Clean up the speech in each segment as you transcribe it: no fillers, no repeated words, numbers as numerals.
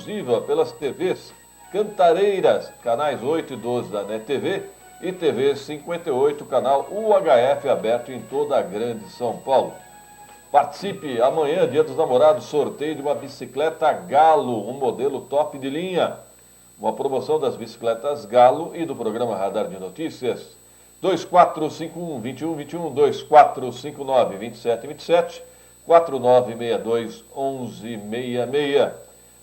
exclusiva pelas TVs Cantareiras, canais 8 e 12 da NET TV e TV 58, canal UHF, aberto em toda a grande São Paulo. Participe, amanhã, Dia dos Namorados, sorteio de uma bicicleta Galo, um modelo top de linha. Uma promoção das bicicletas Galo e do programa Radar de Notícias. 2451-2121, 2459-2727, 4962-1166.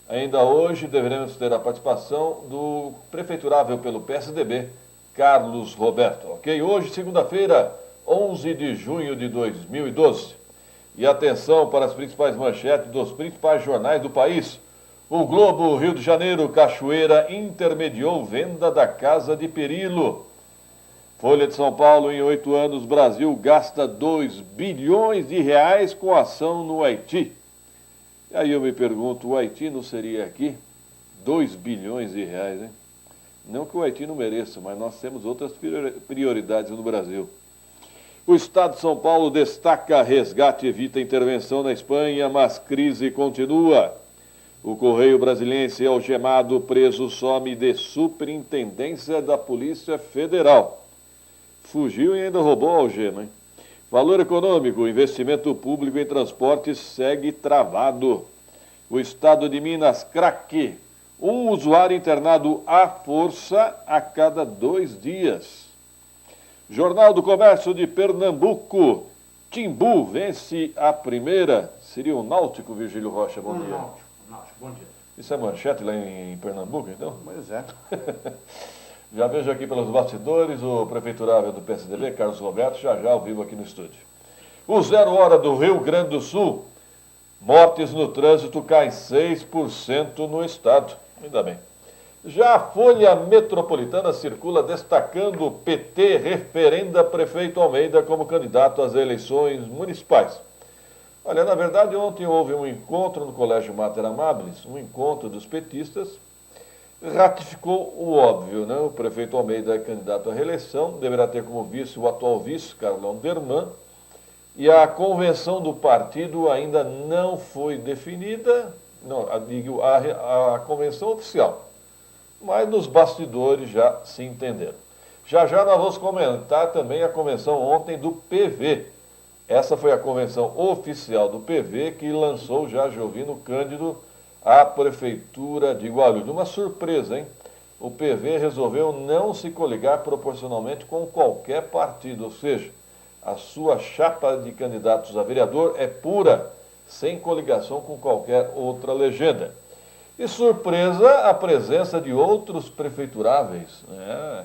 Ainda hoje deveremos ter a participação do prefeiturável pelo PSDB, Carlos Roberto. Ok? Hoje, segunda-feira, 11 de junho de 2012. E atenção para as principais manchetes dos principais jornais do país. O Globo, Rio de Janeiro, Cachoeira intermediou venda da Casa de Perilo. Folha de São Paulo, em 8 anos, Brasil gasta 2 bilhões de reais com ação no Haiti. E aí eu me pergunto, o Haiti não seria aqui? 2 bilhões de reais, hein? Não que o Haiti não mereça, mas nós temos outras prioridades no Brasil. O Estado de São Paulo destaca resgate evita intervenção na Espanha, mas crise continua. O Correio Brasiliense algemado, preso, some de superintendência da Polícia Federal. Fugiu e ainda roubou a algema, hein? Valor econômico, investimento público em transportes segue travado. O Estado de Minas, craque. Um usuário internado à força a cada 2 dias. Jornal do Comércio de Pernambuco. Timbu vence a primeira. Seria o Náutico, Virgílio Rocha, bom dia. Náutico, bom dia. Isso é manchete lá em Pernambuco, então? Pois é. Já vejo aqui pelos bastidores o prefeiturável do PSDB, Carlos Roberto, já ao vivo aqui no estúdio. O 0 Hora do Rio Grande do Sul. Mortes no trânsito caem 6% no estado. Ainda bem. Já a Folha Metropolitana circula destacando o PT referenda prefeito Almeida como candidato às eleições municipais. Olha, na verdade, ontem houve um encontro no Colégio Mater Amabilis, um encontro dos petistas, ratificou o óbvio, né? O prefeito Almeida é candidato à reeleição, deverá ter como vice o atual vice, Carlão Derman, e a convenção do partido ainda não foi definida, não, digo, a convenção oficial, mas nos bastidores já se entenderam. Já já nós vamos comentar também a convenção ontem do PV. Essa foi a convenção oficial do PV que lançou já Jovino Cândido à Prefeitura de Guarulhos. Uma surpresa, hein? O PV resolveu não se coligar proporcionalmente com qualquer partido, ou seja, a sua chapa de candidatos a vereador é pura, sem coligação com qualquer outra legenda. E surpresa, a presença de outros prefeituráveis, né?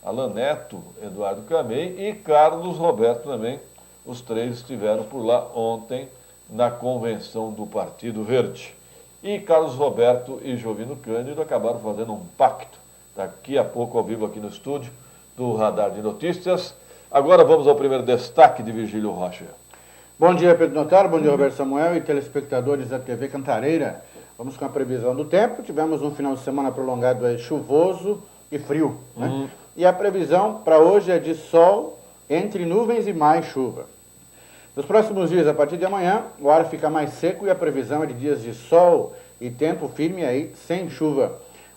Alan Neto, Eduardo Camei e Carlos Roberto também. Os três estiveram por lá ontem na convenção do Partido Verde. E Carlos Roberto e Jovino Cândido acabaram fazendo um pacto. Daqui a pouco ao vivo aqui no estúdio do Radar de Notícias. Agora vamos ao primeiro destaque de Virgílio Rocha. Bom dia, Pedro Notaro, bom dia, Roberto Samuel e telespectadores da TV Cantareira. Vamos com a previsão do tempo. Tivemos um final de semana prolongado aí, chuvoso e frio, né? E a previsão para hoje é de sol, entre nuvens e mais chuva. Nos próximos dias, a partir de amanhã, o ar fica mais seco e a previsão é de dias de sol e tempo firme aí, sem chuva.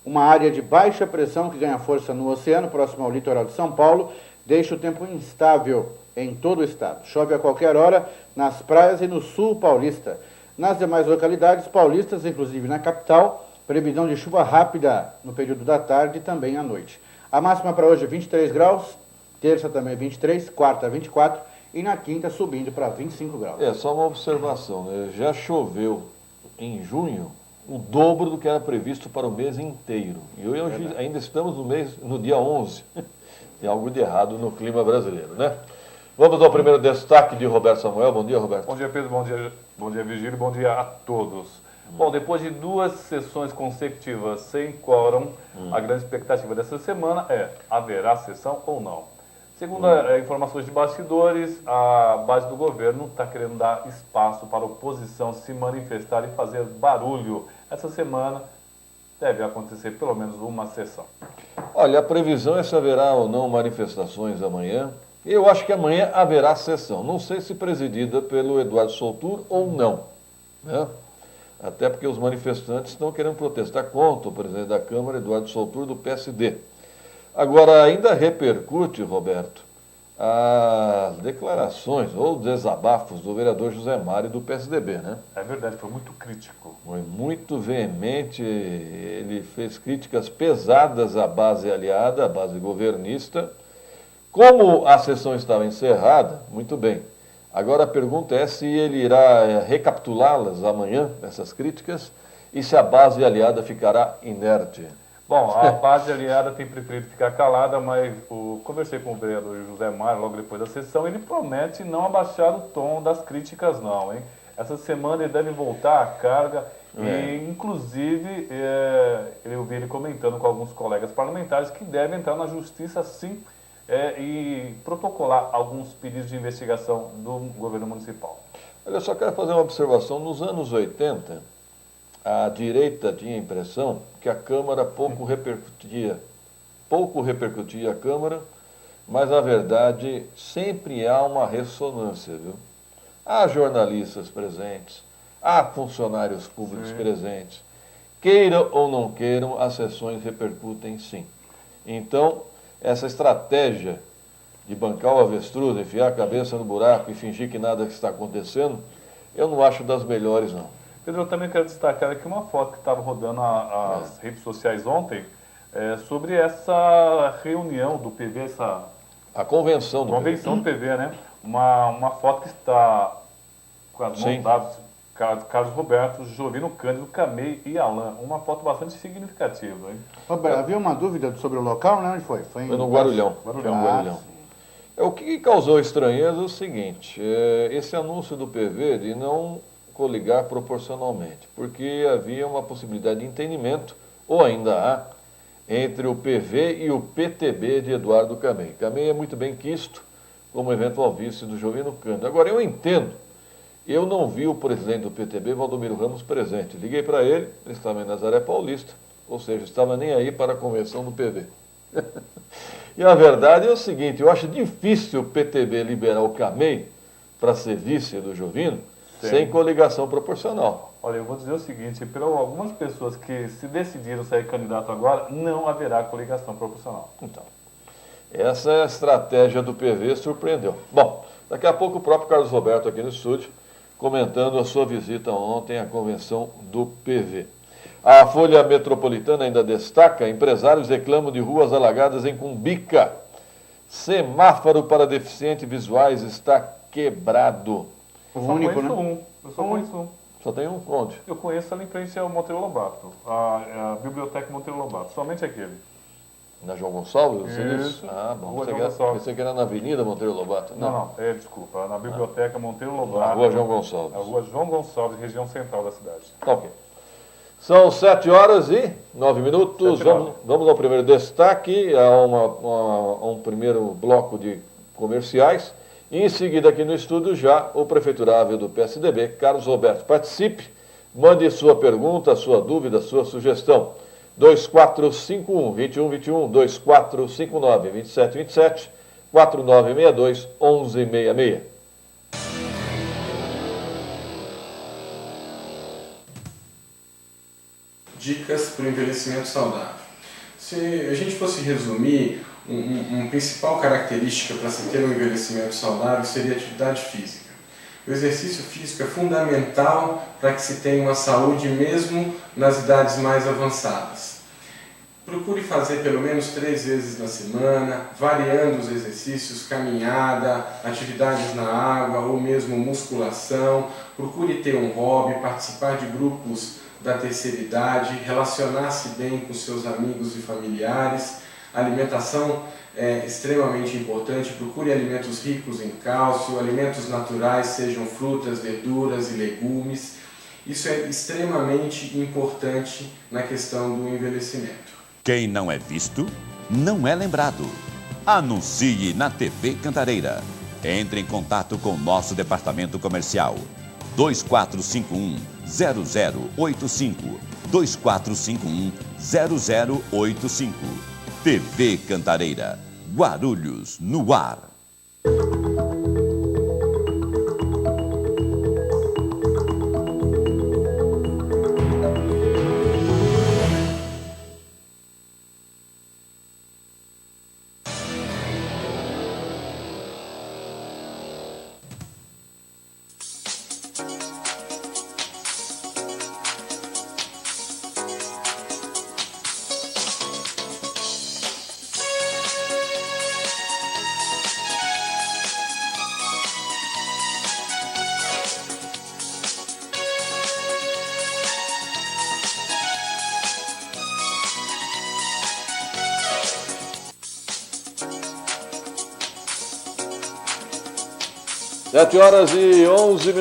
Uma área de baixa pressão que ganha força no oceano, próximo ao litoral de São Paulo, deixa o tempo instável em todo o estado. Chove a qualquer hora nas praias e no sul paulista. Nas demais localidades paulistas, inclusive na capital, previsão de chuva rápida no período da tarde e também à noite. A máxima para hoje é 23 graus, terça também 23, quarta 24 e na quinta subindo para 25 graus. É, só uma observação, né? Já choveu em junho o dobro do que era previsto para o mês inteiro. E hoje ainda estamos no dia 11. Tem algo de errado no clima brasileiro, né? Vamos ao primeiro destaque de Roberto Samuel. Bom dia, Roberto. Bom dia, Pedro. Bom dia, Virgílio. Bom dia a todos. Bom, depois de 2 sessões consecutivas sem quórum, a grande expectativa dessa semana é: haverá sessão ou não? Segundo informações de bastidores, a base do governo está querendo dar espaço para a oposição se manifestar e fazer barulho. Essa semana deve acontecer pelo menos uma sessão. Olha, a previsão é se haverá ou não manifestações amanhã. Eu acho que amanhã haverá sessão. Não sei se presidida pelo Eduardo Soltur ou não, né? Até porque os manifestantes estão querendo protestar contra o presidente da Câmara, Eduardo Soutur, do PSD. Agora, ainda repercute, Roberto, as declarações ou desabafos do vereador José Mário do PSDB, né? É verdade, foi muito crítico. Foi muito veemente, ele fez críticas pesadas à base aliada, à base governista. Como a sessão estava encerrada, muito bem. Agora a pergunta é se ele irá recapitulá-las amanhã, essas críticas, e se a base aliada ficará inerte. Bom, a base aliada tem preferido ficar calada, mas conversei com o vereador José Mário logo depois da sessão, ele promete não abaixar o tom das críticas não, hein? Essa semana ele deve voltar à carga e, inclusive, eu vi ele comentando com alguns colegas parlamentares que devem entrar na justiça sim e protocolar alguns pedidos de investigação do governo municipal. Olha, eu só quero fazer uma observação. Nos anos 80, a direita tinha a impressão que a Câmara pouco repercutia a Câmara, mas, na verdade, sempre há uma ressonância, viu? Há jornalistas presentes, há funcionários públicos presentes. Queiram ou não queiram, as sessões repercutem sim. Então, essa estratégia de bancar o avestruz, enfiar a cabeça no buraco e fingir que nada está acontecendo, eu não acho das melhores, não. Pedro, eu também quero destacar aqui uma foto que estava rodando as redes sociais ontem sobre essa reunião do PV, a convenção do do PV, né? Uma foto que está com as mãos dadas, Carlos Roberto, Jovino Cândido, Camei e Alain. Uma foto bastante significativa, hein? Roberto, havia uma dúvida sobre o local, né? Onde foi? Foi no Guarulhão. O que causou estranheza é o seguinte, esse anúncio do PV de não coligar proporcionalmente, porque havia uma possibilidade de entendimento, ou ainda há, entre o PV e o PTB de Eduardo Camei. Camei é muito bem quisto como eventual vice do Jovino Cândido. Agora, eu entendo, eu não vi o presidente do PTB, Valdomiro Ramos, presente. Liguei para ele estava em Nazaré Paulista, ou seja, estava nem aí para a convenção do PV. E a verdade é o seguinte, eu acho difícil o PTB liberar o Camei para ser vice do Jovino, sem coligação proporcional. Olha, eu vou dizer o seguinte, para algumas pessoas que se decidiram sair candidato agora, não haverá coligação proporcional. Então, essa é a estratégia do PV, surpreendeu. Bom, daqui a pouco o próprio Carlos Roberto aqui no estúdio, comentando a sua visita ontem à convenção do PV. A Folha Metropolitana ainda destaca, empresários reclamam de ruas alagadas em Cumbica. Semáforo para deficientes visuais está quebrado. O único, né? Eu só conheço um. Só tem um? Onde? Eu conheço ali em frente ao Monteiro Lobato, a Biblioteca Monteiro Lobato, somente aquele. Na João Gonçalves? Isso. Ah, bom. Rua João Gonçalves. Pensei que era na Avenida Monteiro Lobato. Não, desculpa, na Biblioteca Monteiro Lobato. Na Rua João Gonçalves. Na Rua João Gonçalves, região central da cidade. Tá ok. São 7h09. Vamos ao primeiro destaque, a um primeiro bloco de comerciais. E em seguida, aqui no estúdio, já o prefeiturável do PSDB, Carlos Roberto. Participe, mande sua pergunta, sua dúvida, sua sugestão. 2451-2121, 2459-2727, 4962-1166. Dicas para o envelhecimento saudável. Se a gente fosse resumir, uma principal característica para se ter um envelhecimento saudável seria a atividade física. O exercício físico é fundamental para que se tenha uma saúde mesmo nas idades mais avançadas. Procure fazer pelo menos 3 vezes na semana, variando os exercícios, caminhada, atividades na água ou mesmo musculação. Procure ter um hobby, participar de grupos da terceira idade, relacionar-se bem com seus amigos e familiares. A alimentação é extremamente importante, procure alimentos ricos em cálcio, alimentos naturais, sejam frutas, verduras e legumes. Isso é extremamente importante na questão do envelhecimento. Quem não é visto, não é lembrado. Anuncie na TV Cantareira. Entre em contato com o nosso departamento comercial. 2451-0085. 2451-0085. TV Cantareira. Guarulhos no ar. 7h11,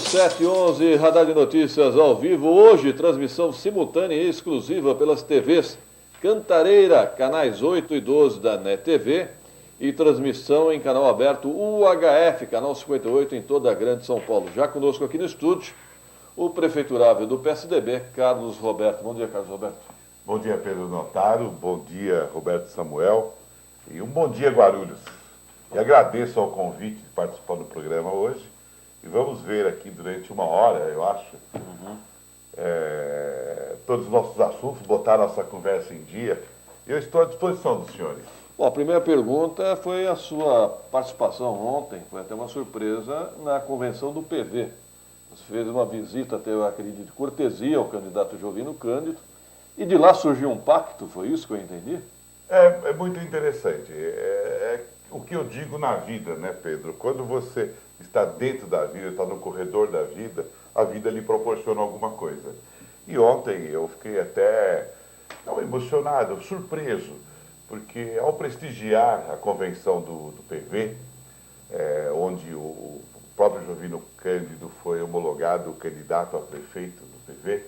7h11, Radar de Notícias ao vivo. Hoje, transmissão simultânea e exclusiva pelas TVs Cantareira, canais 8 e 12 da NET TV e transmissão em canal aberto UHF, canal 58 em toda a Grande São Paulo. Já conosco aqui no estúdio, o prefeiturável do PSDB, Carlos Roberto. Bom dia, Carlos Roberto. Bom dia, Pedro Notaro. Bom dia, Roberto Samuel. E um bom dia, Guarulhos. E agradeço ao convite de participar do programa hoje. E vamos ver aqui durante uma hora, eu acho, todos os nossos assuntos, botar nossa conversa em dia. Eu estou à disposição dos senhores. Bom, a primeira pergunta foi a sua participação ontem, foi até uma surpresa, na convenção do PV. Você fez uma visita, até eu acredito, de cortesia ao candidato Jovino Cândido, e de lá surgiu um pacto, foi isso que eu entendi? É muito interessante. O que eu digo na vida, né, Pedro? Quando você está dentro da vida, está no corredor da vida, a vida lhe proporciona alguma coisa. E ontem eu fiquei até, não emocionado, surpreso, porque ao prestigiar a convenção do PV, onde o próprio Jovino Cândido foi homologado candidato a prefeito do PV,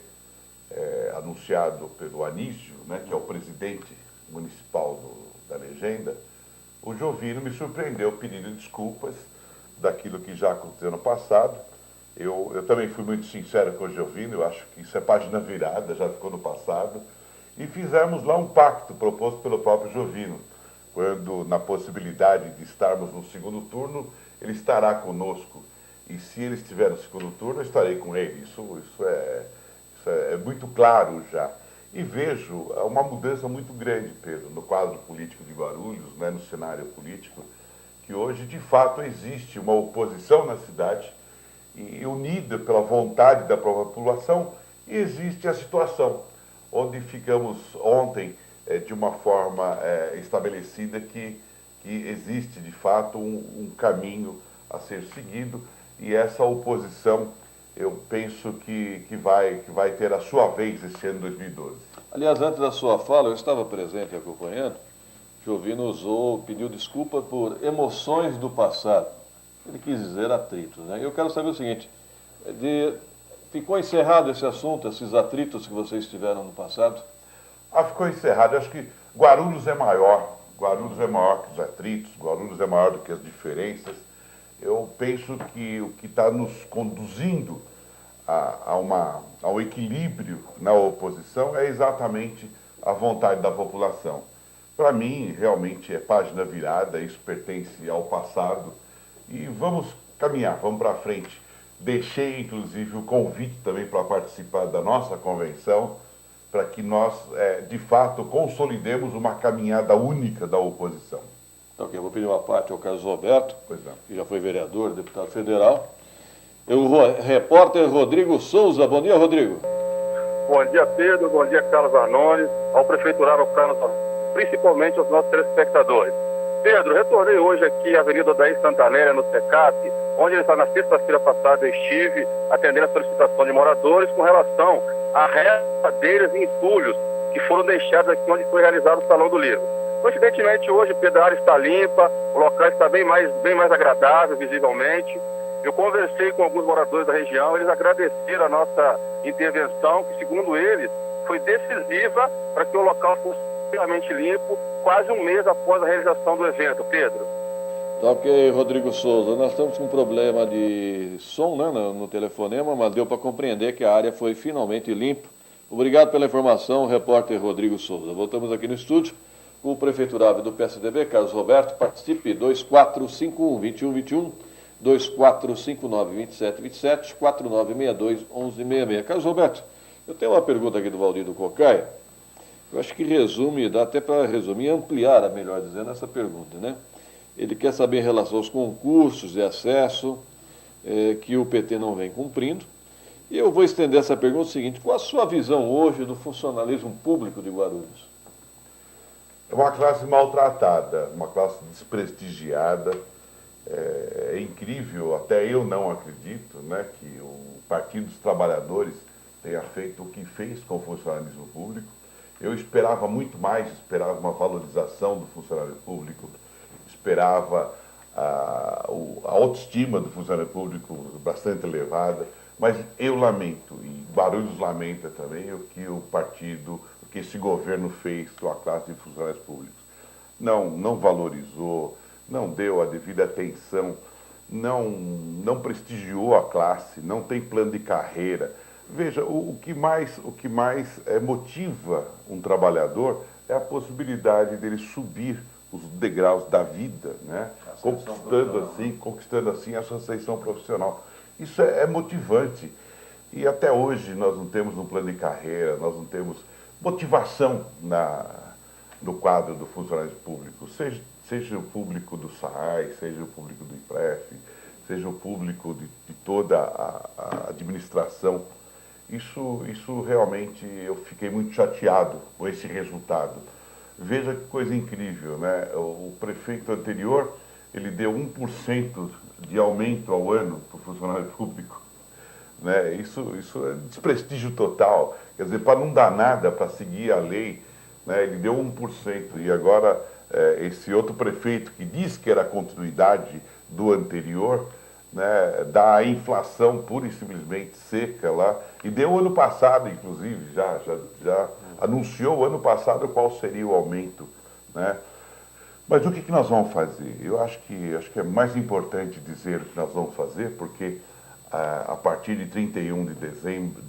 anunciado pelo Anísio, né, que é o presidente municipal da legenda, o Jovino me surpreendeu pedindo desculpas daquilo que já aconteceu no passado. Eu também fui muito sincero com o Jovino, eu acho que isso é página virada, já ficou no passado. E fizemos lá um pacto proposto pelo próprio Jovino, quando, na possibilidade de estarmos no segundo turno, ele estará conosco. E se ele estiver no segundo turno, eu estarei com ele. Isso é muito claro já. E vejo uma mudança muito grande, Pedro, no quadro político de Guarulhos, né, no cenário político, que hoje, de fato, existe uma oposição na cidade, e unida pela vontade da própria população, e existe a situação, onde ficamos ontem, de uma forma estabelecida, que existe, de fato, um caminho a ser seguido, e essa oposição, eu penso que vai ter a sua vez esse ano 2012. Aliás, antes da sua fala, eu estava presente acompanhando, Jovino pediu desculpa por emoções do passado. Ele quis dizer atritos, né? Eu quero saber o seguinte, ficou encerrado esse assunto, esses atritos que vocês tiveram no passado? Ficou encerrado. Eu acho que Guarulhos é maior que os atritos, Guarulhos é maior do que as diferenças. Eu penso que o que está nos conduzindo ao equilíbrio na oposição é exatamente a vontade da população. Para mim, realmente é página virada, isso pertence ao passado e vamos caminhar, vamos para frente. Deixei, inclusive, o convite também para participar da nossa convenção, para que nós, de fato, consolidemos uma caminhada única da oposição. Então, ok, eu vou pedir uma parte ao Carlos Roberto, que já foi vereador, deputado federal. O repórter Rodrigo Souza. Bom dia, Rodrigo. Bom dia, Pedro. Bom dia, Carlos Arnones, ao prefeiturável Carlos, principalmente aos nossos telespectadores. Pedro, retornei hoje aqui à Avenida Odair Santanéria, no SECAP, onde na sexta-feira passada eu estive atendendo a solicitação de moradores com relação a redadeiras e entulhos que foram deixados aqui onde foi realizado o Salão do Livro. Coincidentemente, hoje, Pedro, a área está limpa, o local está bem mais agradável, visivelmente. Eu conversei com alguns moradores da região, eles agradeceram a nossa intervenção, que, segundo eles, foi decisiva para que o local fosse realmente limpo, quase um mês após a realização do evento, Pedro. Tá ok, Rodrigo Souza. Nós estamos com um problema de som, né, no telefonema, mas deu para compreender que a área foi finalmente limpa. Obrigado pela informação, repórter Rodrigo Souza. Voltamos aqui no estúdio com o prefeiturável do PSDB, Carlos Roberto. Participe, 2451-2121, 2459-2727, 4962-1166. Carlos Roberto, eu tenho uma pergunta aqui do Valdir Cocaia. Eu acho que resume, dá até para resumir, ampliar, melhor dizendo, essa pergunta, né? Ele quer saber em relação aos concursos de acesso que o PT não vem cumprindo. E eu vou estender essa pergunta seguinte: qual a sua visão hoje do funcionalismo público de Guarulhos? É uma classe maltratada, uma classe desprestigiada. É incrível, até eu não acredito, né, que o Partido dos Trabalhadores tenha feito o que fez com o funcionalismo público. Eu esperava muito mais, esperava uma valorização do funcionário público, esperava a autoestima do funcionário público bastante elevada, mas eu lamento, e Guarulhos lamenta também, o que o partido, o que esse governo fez com a classe de funcionários públicos. Não valorizou, não deu a devida atenção, não prestigiou a classe, não tem plano de carreira. Veja, o que mais motiva um trabalhador é a possibilidade dele subir os degraus da vida, né? Conquistando assim a sua ascensão profissional. Isso é motivante. E até hoje nós não temos um plano de carreira, nós não temos motivação no quadro do funcionário público, seja o público do SAAI, seja o público do IPREF, seja o público de toda a administração. Isso realmente eu fiquei muito chateado com esse resultado. Veja que coisa incrível, né? O prefeito anterior, ele deu 1% de aumento ao ano para o funcionário público. Né? Isso é desprestígio total. Quer dizer, para não dar nada, para seguir a lei, né? Ele deu 1%. E agora, esse outro prefeito, que diz que era a continuidade do anterior, né? Dá a inflação pura e simplesmente seca lá. E deu ano passado, inclusive, já anunciou ano passado qual seria o aumento, né? Mas o que nós vamos fazer? Eu acho que é mais importante dizer o que nós vamos fazer, porque a partir de 31 de dezembro,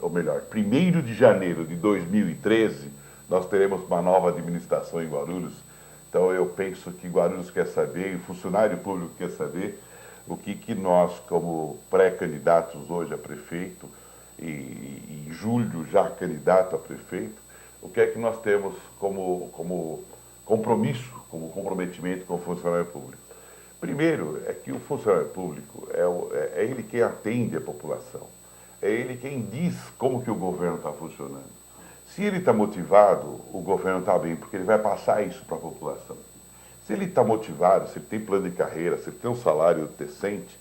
ou melhor, 1º de janeiro de 2013, nós teremos uma nova administração em Guarulhos. Então eu penso que Guarulhos quer saber, e o funcionário público quer saber, o que nós, como pré-candidatos hoje a prefeito, e em julho já candidato a prefeito, o que é que nós temos como compromisso, como comprometimento com o funcionário público. Primeiro, é que o funcionário público é ele quem atende a população, é ele quem diz como que o governo está funcionando. Se ele está motivado, o governo está bem, porque ele vai passar isso para a população. Se ele está motivado, se ele tem plano de carreira, se ele tem um salário decente,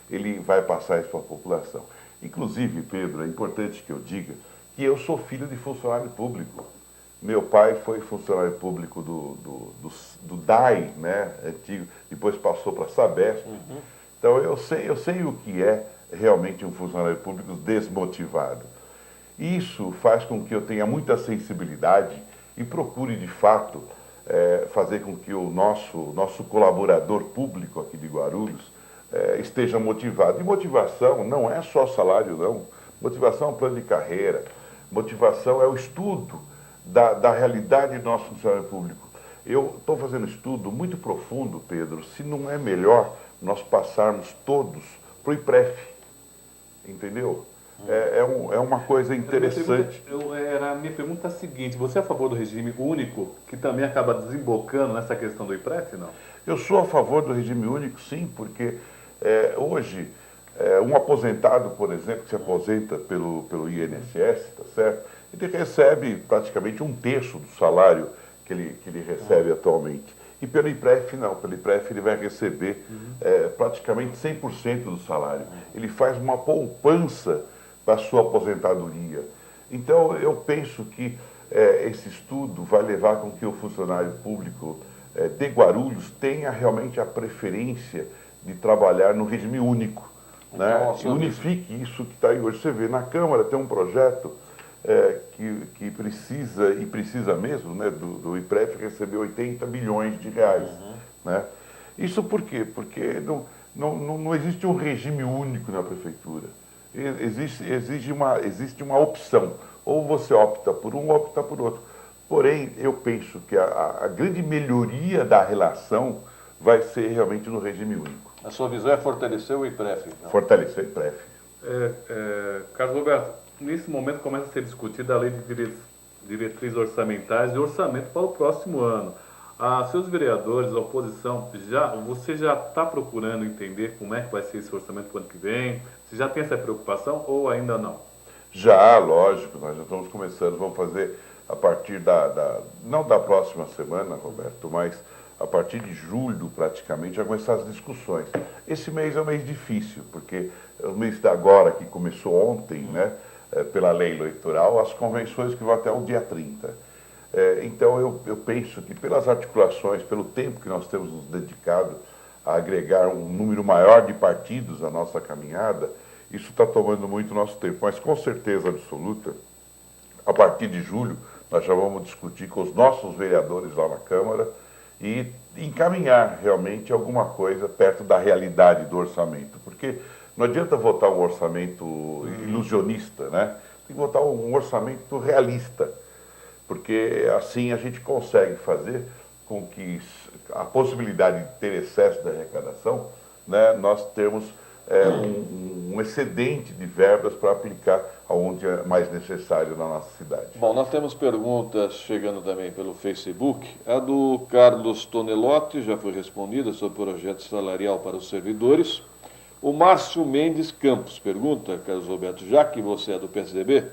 ele vai passar isso para a população. Inclusive, Pedro, é importante que eu diga que eu sou filho de funcionário público. Meu pai foi funcionário público do DAI, né, antigo, depois passou para a Sabesp. Então eu sei o que é realmente um funcionário público desmotivado. Isso faz com que eu tenha muita sensibilidade e procure, de fato, fazer com que o nosso colaborador público aqui de Guarulhos esteja motivado. E motivação não é só salário, não. Motivação é um plano de carreira. Motivação é o estudo da realidade do nosso funcionário público. Eu estou fazendo um estudo muito profundo, Pedro, se não é melhor nós passarmos todos para o IPREF. Entendeu? É uma coisa interessante. A minha pergunta é a seguinte: você é a favor do regime único, que também acaba desembocando nessa questão do IPREF, não? Eu sou a favor do regime único, sim, porque hoje um aposentado, por exemplo, que se aposenta pelo INSS, tá certo? Ele recebe praticamente 1/3 do salário que ele recebe atualmente. E pelo IPREF não, pelo IPREF ele vai receber praticamente 100% do salário. Ele faz uma poupança para a sua aposentadoria. Então eu penso que esse estudo vai levar com que o funcionário público de Guarulhos tenha realmente a preferência de trabalhar no regime único, né? E unifique isso que está aí hoje. Você vê, na Câmara tem um projeto que precisa mesmo, né, do IPREF receber 80 bilhões de reais. Né? Isso por quê? Porque não existe um regime único na prefeitura. Existe uma opção. Ou você opta por um ou opta por outro. Porém, eu penso que a grande melhoria da relação vai ser realmente no regime único. A sua visão é fortalecer o IPREF? Então. Fortalecer o IPREF. Carlos Roberto, nesse momento começa a ser discutida a lei de diretrizes orçamentárias e orçamento para o próximo ano. Seus vereadores, a oposição, você já está procurando entender como é que vai ser esse orçamento para o ano que vem? Você já tem essa preocupação ou ainda não? Já, lógico, nós já estamos começando, vamos fazer a partir não da próxima semana, Roberto, mas a partir de julho, praticamente, já começar as discussões. Esse mês é um mês difícil, porque o mês de agora, que começou ontem, né, pela lei eleitoral, as convenções que vão até o dia 30. Então eu penso que pelas articulações, pelo tempo que nós temos nos dedicado a agregar um número maior de partidos à nossa caminhada, isso está tomando muito nosso tempo. Mas com certeza absoluta, a partir de julho, nós já vamos discutir com os nossos vereadores lá na Câmara e encaminhar realmente alguma coisa perto da realidade do orçamento. Porque não adianta votar um orçamento ilusionista, né? Tem que votar um orçamento realista, porque assim a gente consegue fazer com que a possibilidade de ter excesso da arrecadação, né, nós temos um excedente de verbas para aplicar aonde é mais necessário na nossa cidade. Bom, nós temos perguntas chegando também pelo Facebook. A do Carlos Tonelotti já foi respondida sobre o projeto salarial para os servidores. O Márcio Mendes Campos pergunta, Carlos Roberto, já que você é do PSDB,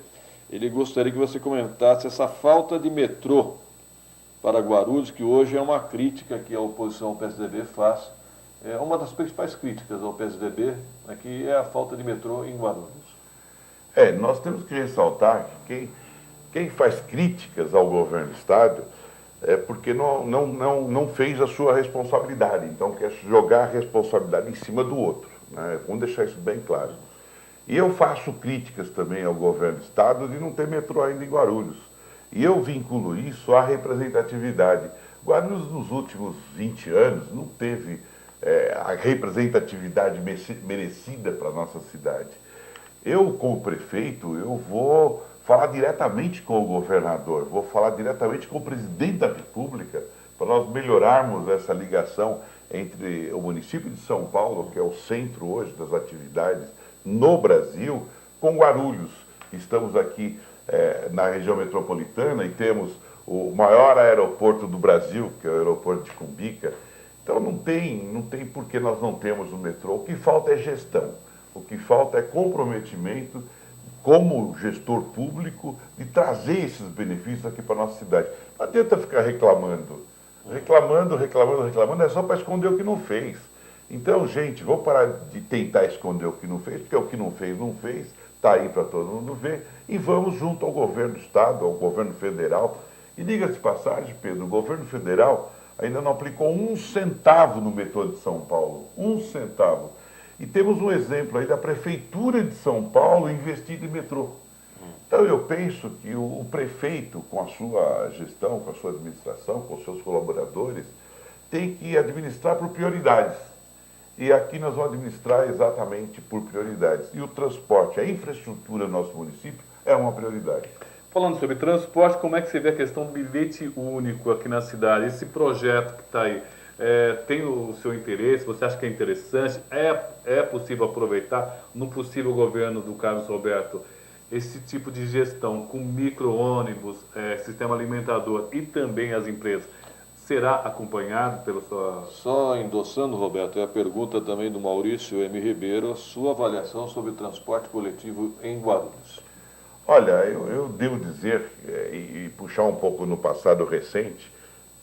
ele gostaria que você comentasse essa falta de metrô para Guarulhos, que hoje é uma crítica que a oposição ao PSDB faz. É uma das principais críticas ao PSDB, que é a falta de metrô em Guarulhos. Nós temos que ressaltar que quem faz críticas ao governo do Estado é porque não fez a sua responsabilidade, então quer jogar a responsabilidade em cima do outro, né? Vamos deixar isso bem claro. E eu faço críticas também ao governo do Estado de não ter metrô ainda em Guarulhos. E eu vinculo isso à representatividade. Guarulhos, nos últimos 20 anos, não teve a representatividade merecida para a nossa cidade. Eu, como prefeito, eu vou falar diretamente com o governador, vou falar diretamente com o presidente da República, para nós melhorarmos essa ligação entre o município de São Paulo, que é o centro hoje das atividades no Brasil, com Guarulhos. Estamos aqui na região metropolitana e temos o maior aeroporto do Brasil, que é o aeroporto de Cumbica. Então não tem por que nós não temos o metrô. O que falta é gestão, o que falta é comprometimento como gestor público de trazer esses benefícios aqui para a nossa cidade. Não adianta ficar reclamando, é só para esconder o que não fez. Então, gente, vamos parar de tentar esconder o que não fez, porque o que não fez, está aí para todo mundo ver, e vamos junto ao governo do Estado, ao governo federal. E diga-se de passagem, Pedro, o governo federal ainda não aplicou 1 centavo no metrô de São Paulo, 1 centavo. E temos um exemplo aí da Prefeitura de São Paulo investindo em metrô. Então eu penso que o prefeito, com a sua gestão, com a sua administração, com os seus colaboradores, tem que administrar por prioridades. E aqui nós vamos administrar exatamente por prioridades. E o transporte, a infraestrutura do nosso município é uma prioridade. Falando sobre transporte, como é que você vê a questão do bilhete único aqui na cidade? Esse projeto que está aí, tem o seu interesse? Você acha que é interessante? É possível aproveitar no possível governo do Carlos Roberto esse tipo de gestão com micro-ônibus, sistema alimentador e também as empresas? Será acompanhado pela sua... Só endossando, Roberto, é a pergunta também do Maurício M. Ribeiro, a sua avaliação sobre o transporte coletivo em Guarulhos. Olha, eu devo dizer, e puxar um pouco no passado recente,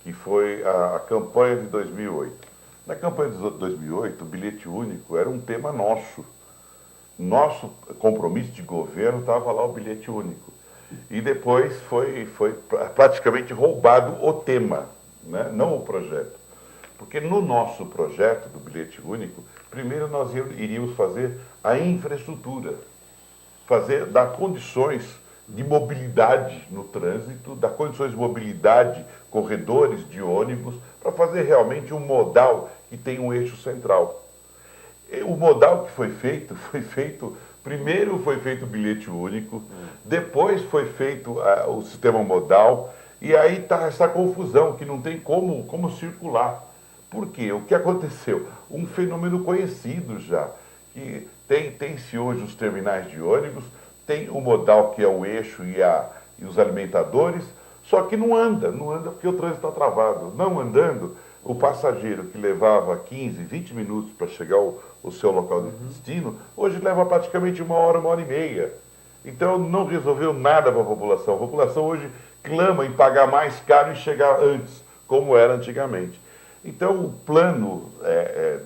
que foi a campanha de 2008. Na campanha de 2008, o bilhete único era um tema nosso. Nosso compromisso de governo estava lá o bilhete único. E depois foi praticamente roubado o tema, né? Não o projeto. Porque no nosso projeto do bilhete único, primeiro nós iríamos fazer a infraestrutura, dar condições de mobilidade no trânsito, dar condições de mobilidade, corredores de ônibus, para fazer realmente um modal que tem um eixo central. O modal que foi feito, primeiro foi feito o bilhete único, depois foi feito o sistema modal, e aí está essa confusão, que não tem como circular. Por quê? O que aconteceu? Um fenômeno conhecido já, que tem-se hoje os terminais de ônibus, tem o modal que é o eixo e os alimentadores, só que não anda porque o trânsito está travado. Não andando, o passageiro que levava 15, 20 minutos para chegar ao seu local de destino, hoje leva praticamente 1 hora, 1h30. Então não resolveu nada para a população. A população hoje clama em pagar mais caro e chegar antes, como era antigamente. Então o plano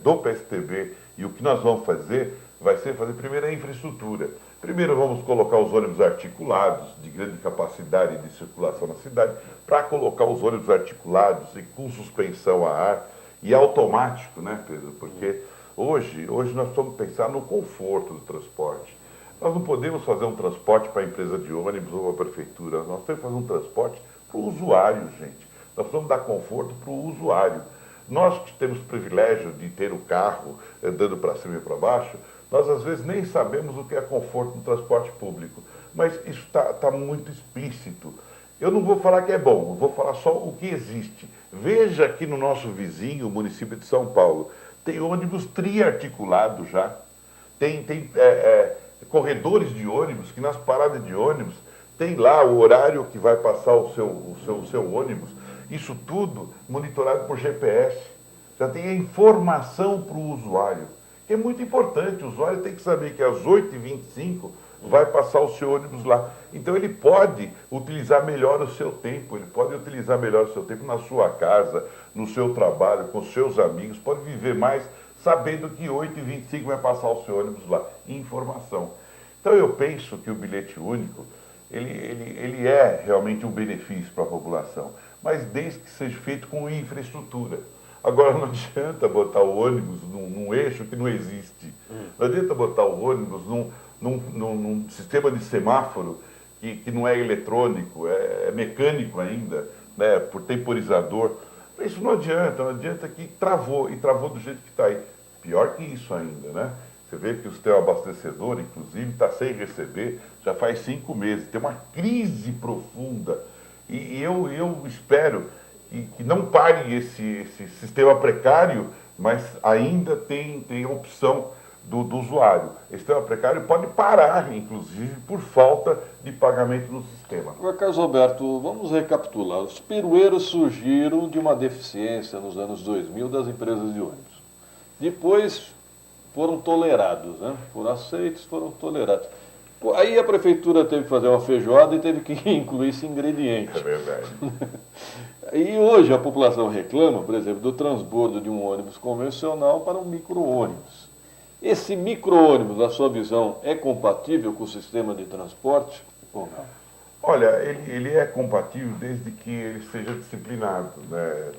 do PSTB e o que nós vamos fazer vai ser fazer primeiro a infraestrutura. Primeiro vamos colocar os ônibus articulados, de grande capacidade de circulação na cidade, para colocar os ônibus articulados e com suspensão a ar e automático, né, Pedro? Porque hoje nós precisamos pensar no conforto do transporte. Nós não podemos fazer um transporte para a empresa de ônibus ou para a prefeitura, nós temos que fazer um transporte para o usuário, gente. Nós precisamos dar conforto para o usuário. Nós que temos o privilégio de ter o carro andando para cima e para baixo, nós às vezes nem sabemos o que é conforto no transporte público, mas isso está muito explícito. Eu não vou falar que é bom, eu vou falar só o que existe. Veja aqui no nosso vizinho, o município de São Paulo, tem ônibus triarticulado já, tem corredores de ônibus, que nas paradas de ônibus tem lá o horário que vai passar o seu ônibus, isso tudo monitorado por GPS. Já tem a informação para o usuário, que é muito importante. O usuário tem que saber que às 8h25 vai passar o seu ônibus lá. Então ele pode utilizar melhor o seu tempo, ele pode utilizar melhor o seu tempo na sua casa, no seu trabalho, com seus amigos, pode viver mais sabendo que 8h25 vai passar o seu ônibus lá. Informação. Então eu penso que o bilhete único, ele é realmente um benefício para a população, mas desde que seja feito com infraestrutura. Agora não adianta botar o ônibus num eixo que não existe. Não adianta botar o ônibus num sistema de semáforo que não é eletrônico, é mecânico ainda, né, por temporizador. Isso não adianta que travou, e travou do jeito que está aí. Pior que isso ainda, né? Você vê que o sistema abastecedor, inclusive, está sem receber já faz 5 meses. Tem uma crise profunda. E eu espero que não pare esse sistema precário, mas ainda tem a opção do usuário. Esse sistema precário pode parar, inclusive, por falta de pagamento no sistema. Agora, Carlos Roberto, vamos recapitular. Os perueiros surgiram de uma deficiência nos anos 2000 das empresas de ônibus. Depois foram tolerados, né? Foram aceitos, foram tolerados. Aí a prefeitura teve que fazer uma feijoada e teve que incluir esse ingrediente. É verdade. E hoje a população reclama, por exemplo, do transbordo de um ônibus convencional para um micro-ônibus. Esse micro-ônibus, na sua visão, é compatível com o sistema de transporte ou não? Olha, ele é compatível desde que ele seja disciplinado, né?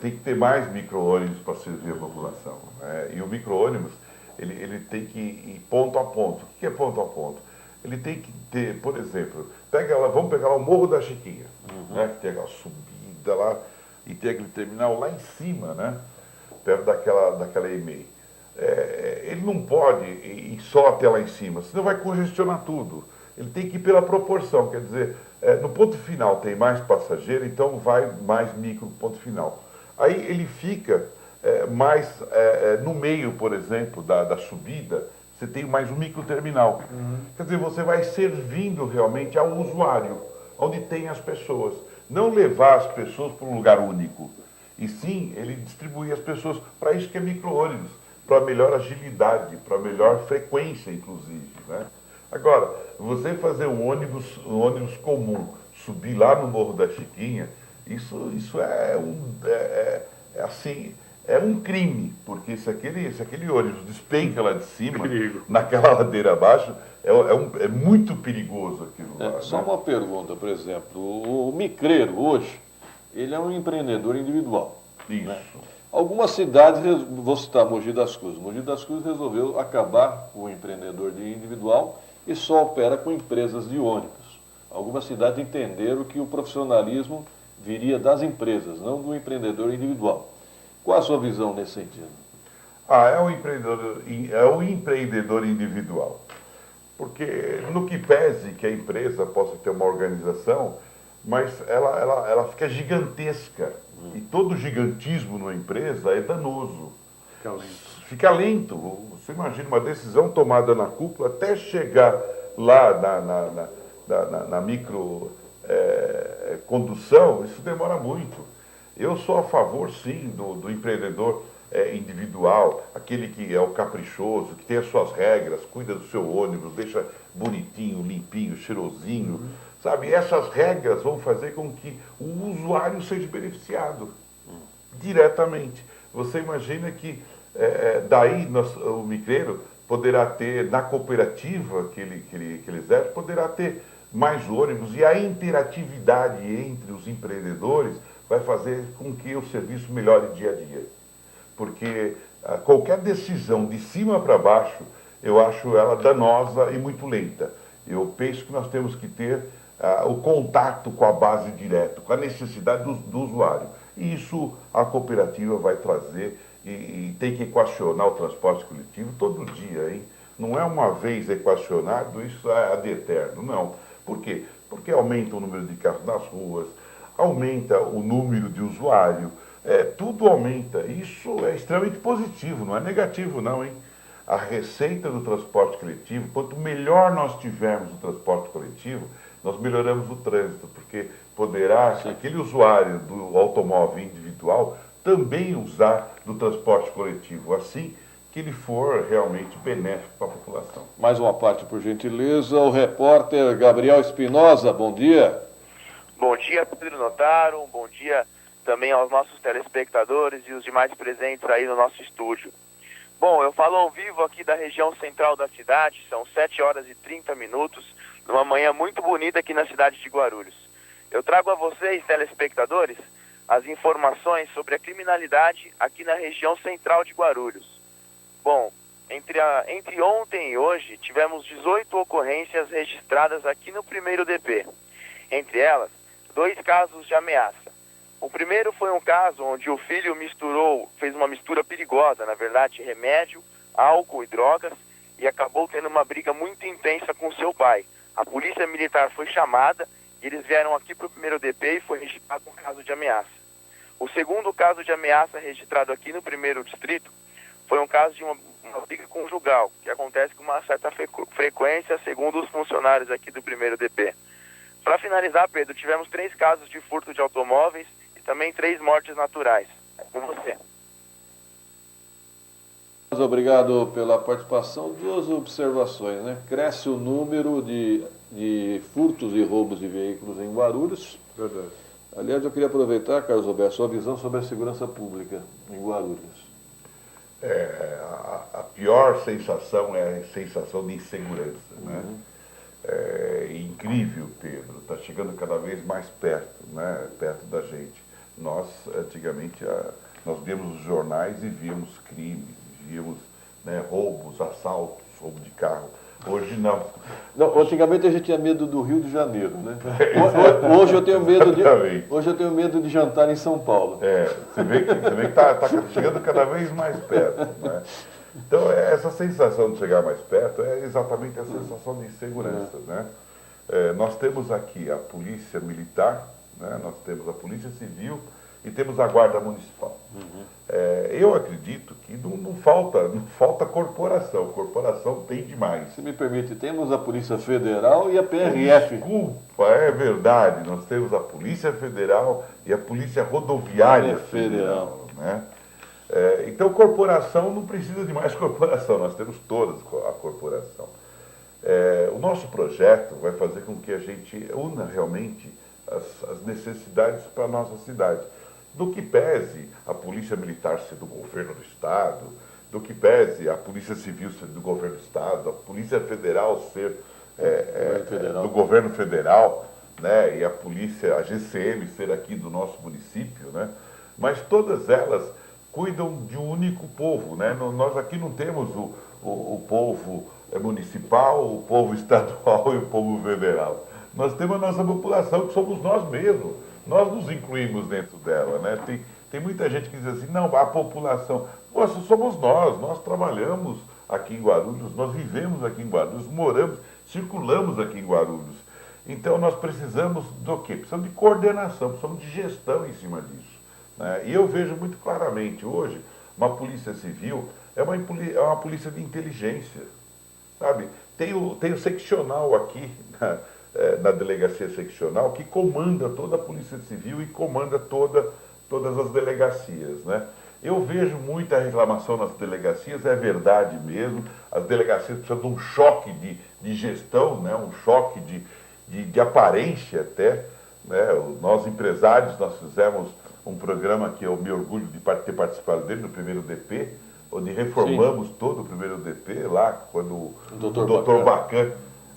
Tem que ter mais micro-ônibus para servir a população, né? E o micro-ônibus, ele tem que ir ponto a ponto. O que é ponto a ponto? Ele tem que ter, por exemplo, vamos pegar lá o Morro da Chiquinha, né? Que tem aquela subida lá e tem aquele terminal lá em cima, né? Perto daquela EMEI. Ele não pode ir só até lá em cima, senão vai congestionar tudo. Ele tem que ir pela proporção, quer dizer, no ponto final tem mais passageiro, então vai mais micro no ponto final. Aí ele fica mais no meio, por exemplo, da subida, você tem mais um microterminal. Quer dizer, você vai servindo realmente ao usuário, onde tem as pessoas. Não levar as pessoas para um lugar único, e sim ele distribuir as pessoas. Para isso que é micro-ônibus, para melhor agilidade, para melhor frequência, inclusive, né? Agora, você fazer um ônibus comum, subir lá no Morro da Chiquinha, isso é um crime, porque se aquele ônibus despenca lá de cima, naquela ladeira abaixo, é muito perigoso aquilo lá. Só né? uma pergunta, por exemplo, o micreiro hoje, ele é um empreendedor individual. Isso. Né? Algumas cidades, vou citar Mogi das Cruzes. Mogi das Cruzes resolveu acabar com o empreendedor individual e só opera com empresas de ônibus. Algumas cidades entenderam que o profissionalismo viria das empresas, não do empreendedor individual. Qual a sua visão nesse sentido? É o empreendedor individual. Porque no que pese que a empresa possa ter uma organização, mas ela fica gigantesca. E todo gigantismo numa empresa é danoso. Fica lento. Você imagina uma decisão tomada na cúpula até chegar lá na micro condução, isso demora muito. Eu sou a favor, sim, do empreendedor individual, aquele que é o caprichoso, que tem as suas regras, cuida do seu ônibus, deixa bonitinho, limpinho, cheirosinho. Sabe, essas regras vão fazer com que o usuário seja beneficiado diretamente. Você imagina que daí o micreiro poderá ter, na cooperativa que ele exerce, poderá ter mais ônibus, e a interatividade entre os empreendedores vai fazer com que o serviço melhore dia a dia. Porque qualquer decisão de cima para baixo, eu acho ela danosa e muito lenta. Eu penso que nós temos que ter o contato com a base direto, com a necessidade do usuário. E isso a cooperativa vai trazer e tem que equacionar o transporte coletivo todo dia, hein? Não é uma vez equacionado, isso é ad eterno, não. Por quê? Porque aumenta o número de carros nas ruas, aumenta o número de usuário, tudo aumenta. Isso é extremamente positivo, não é negativo não, hein? A receita do transporte coletivo, quanto melhor nós tivermos o transporte coletivo, nós melhoramos o trânsito, porque poderá aquele usuário do automóvel individual também usar do transporte coletivo, assim que ele for realmente benéfico para a população. Mais uma parte, por gentileza. O repórter Gabriel Espinosa, bom dia. Bom dia, Pedro Notaro. Bom dia também aos nossos telespectadores e os demais presentes aí no nosso estúdio. Bom, eu falo ao vivo aqui da região central da cidade, são 7 horas e 30 minutos, numa manhã muito bonita aqui na cidade de Guarulhos. Eu trago a vocês, telespectadores, as informações sobre a criminalidade aqui na região central de Guarulhos. Bom, entre ontem e hoje, tivemos 18 ocorrências registradas aqui no primeiro DP. Entre elas, 2 casos de ameaça. O primeiro foi um caso onde o filho fez uma mistura perigosa, na verdade, remédio, álcool e drogas, e acabou tendo uma briga muito intensa com seu pai. A polícia militar foi chamada e eles vieram aqui para o primeiro DP e foi registrado um caso de ameaça. O segundo caso de ameaça registrado aqui no primeiro distrito foi um caso de uma briga conjugal, que acontece com uma certa frequência, segundo os funcionários aqui do primeiro DP. Para finalizar, Pedro, tivemos 3 casos de furto de automóveis e também 3 mortes naturais. É com você. Obrigado pela participação. 2 observações, né? Cresce o número de furtos e roubos de veículos em Guarulhos. Verdade. Aliás, eu queria aproveitar, Carlos Roberto, sua visão sobre a segurança pública em Guarulhos. A pior sensação é a sensação de insegurança, né? É incrível, Pedro, está chegando cada vez mais perto, né? Perto da gente. Nós, antigamente, nós víamos os jornais e víamos crimes, víamos, né, roubos, assaltos, roubo de carro. Hoje não. Não, antigamente a gente tinha medo do Rio de Janeiro, né? Hoje eu tenho medo de jantar em São Paulo. Você vê que está chegando cada vez mais perto, né? Então, essa sensação de chegar mais perto é exatamente a sensação de insegurança, né? Nós temos aqui a Polícia Militar, né? Nós temos a Polícia Civil e temos a Guarda Municipal. Eu acredito que não falta corporação. Corporação tem demais. Se me permite, temos a Polícia Federal e a PRF. Desculpa, é verdade. Nós temos a Polícia Federal e a Polícia Rodoviária Federal, né? Então, corporação não precisa de mais corporação. Nós temos todas a corporação. O nosso projeto vai fazer com que a gente una realmente as necessidades para a nossa cidade. Do que pese a Polícia Militar ser do governo do Estado, do que pese a Polícia Civil ser do governo do Estado, a Polícia Federal ser do governo federal, né, e a GCM ser aqui do nosso município, né, mas todas elas cuidam de um único povo, né? Nós aqui não temos o povo municipal, o povo estadual e o povo federal. Nós temos a nossa população, que somos nós mesmos. Nós nos incluímos dentro dela, né? Tem muita gente que diz assim, não, a população... Nossa, somos nós trabalhamos aqui em Guarulhos, nós vivemos aqui em Guarulhos, moramos, circulamos aqui em Guarulhos. Então, nós precisamos do quê? Precisamos de coordenação, precisamos de gestão em cima disso, né? E eu vejo muito claramente hoje, uma polícia civil é uma polícia de inteligência, sabe? Tem o seccional aqui, na delegacia seccional, que comanda toda a Polícia Civil e comanda todas as delegacias, né? Eu vejo muita reclamação nas delegacias, é verdade mesmo, as delegacias precisam de um choque de gestão, né? Um choque de aparência até, né? Nós empresários, nós fizemos um programa que eu me orgulho de ter participado dele, no primeiro DP, onde reformamos todo o primeiro DP, lá quando o Dr. doutor Bacan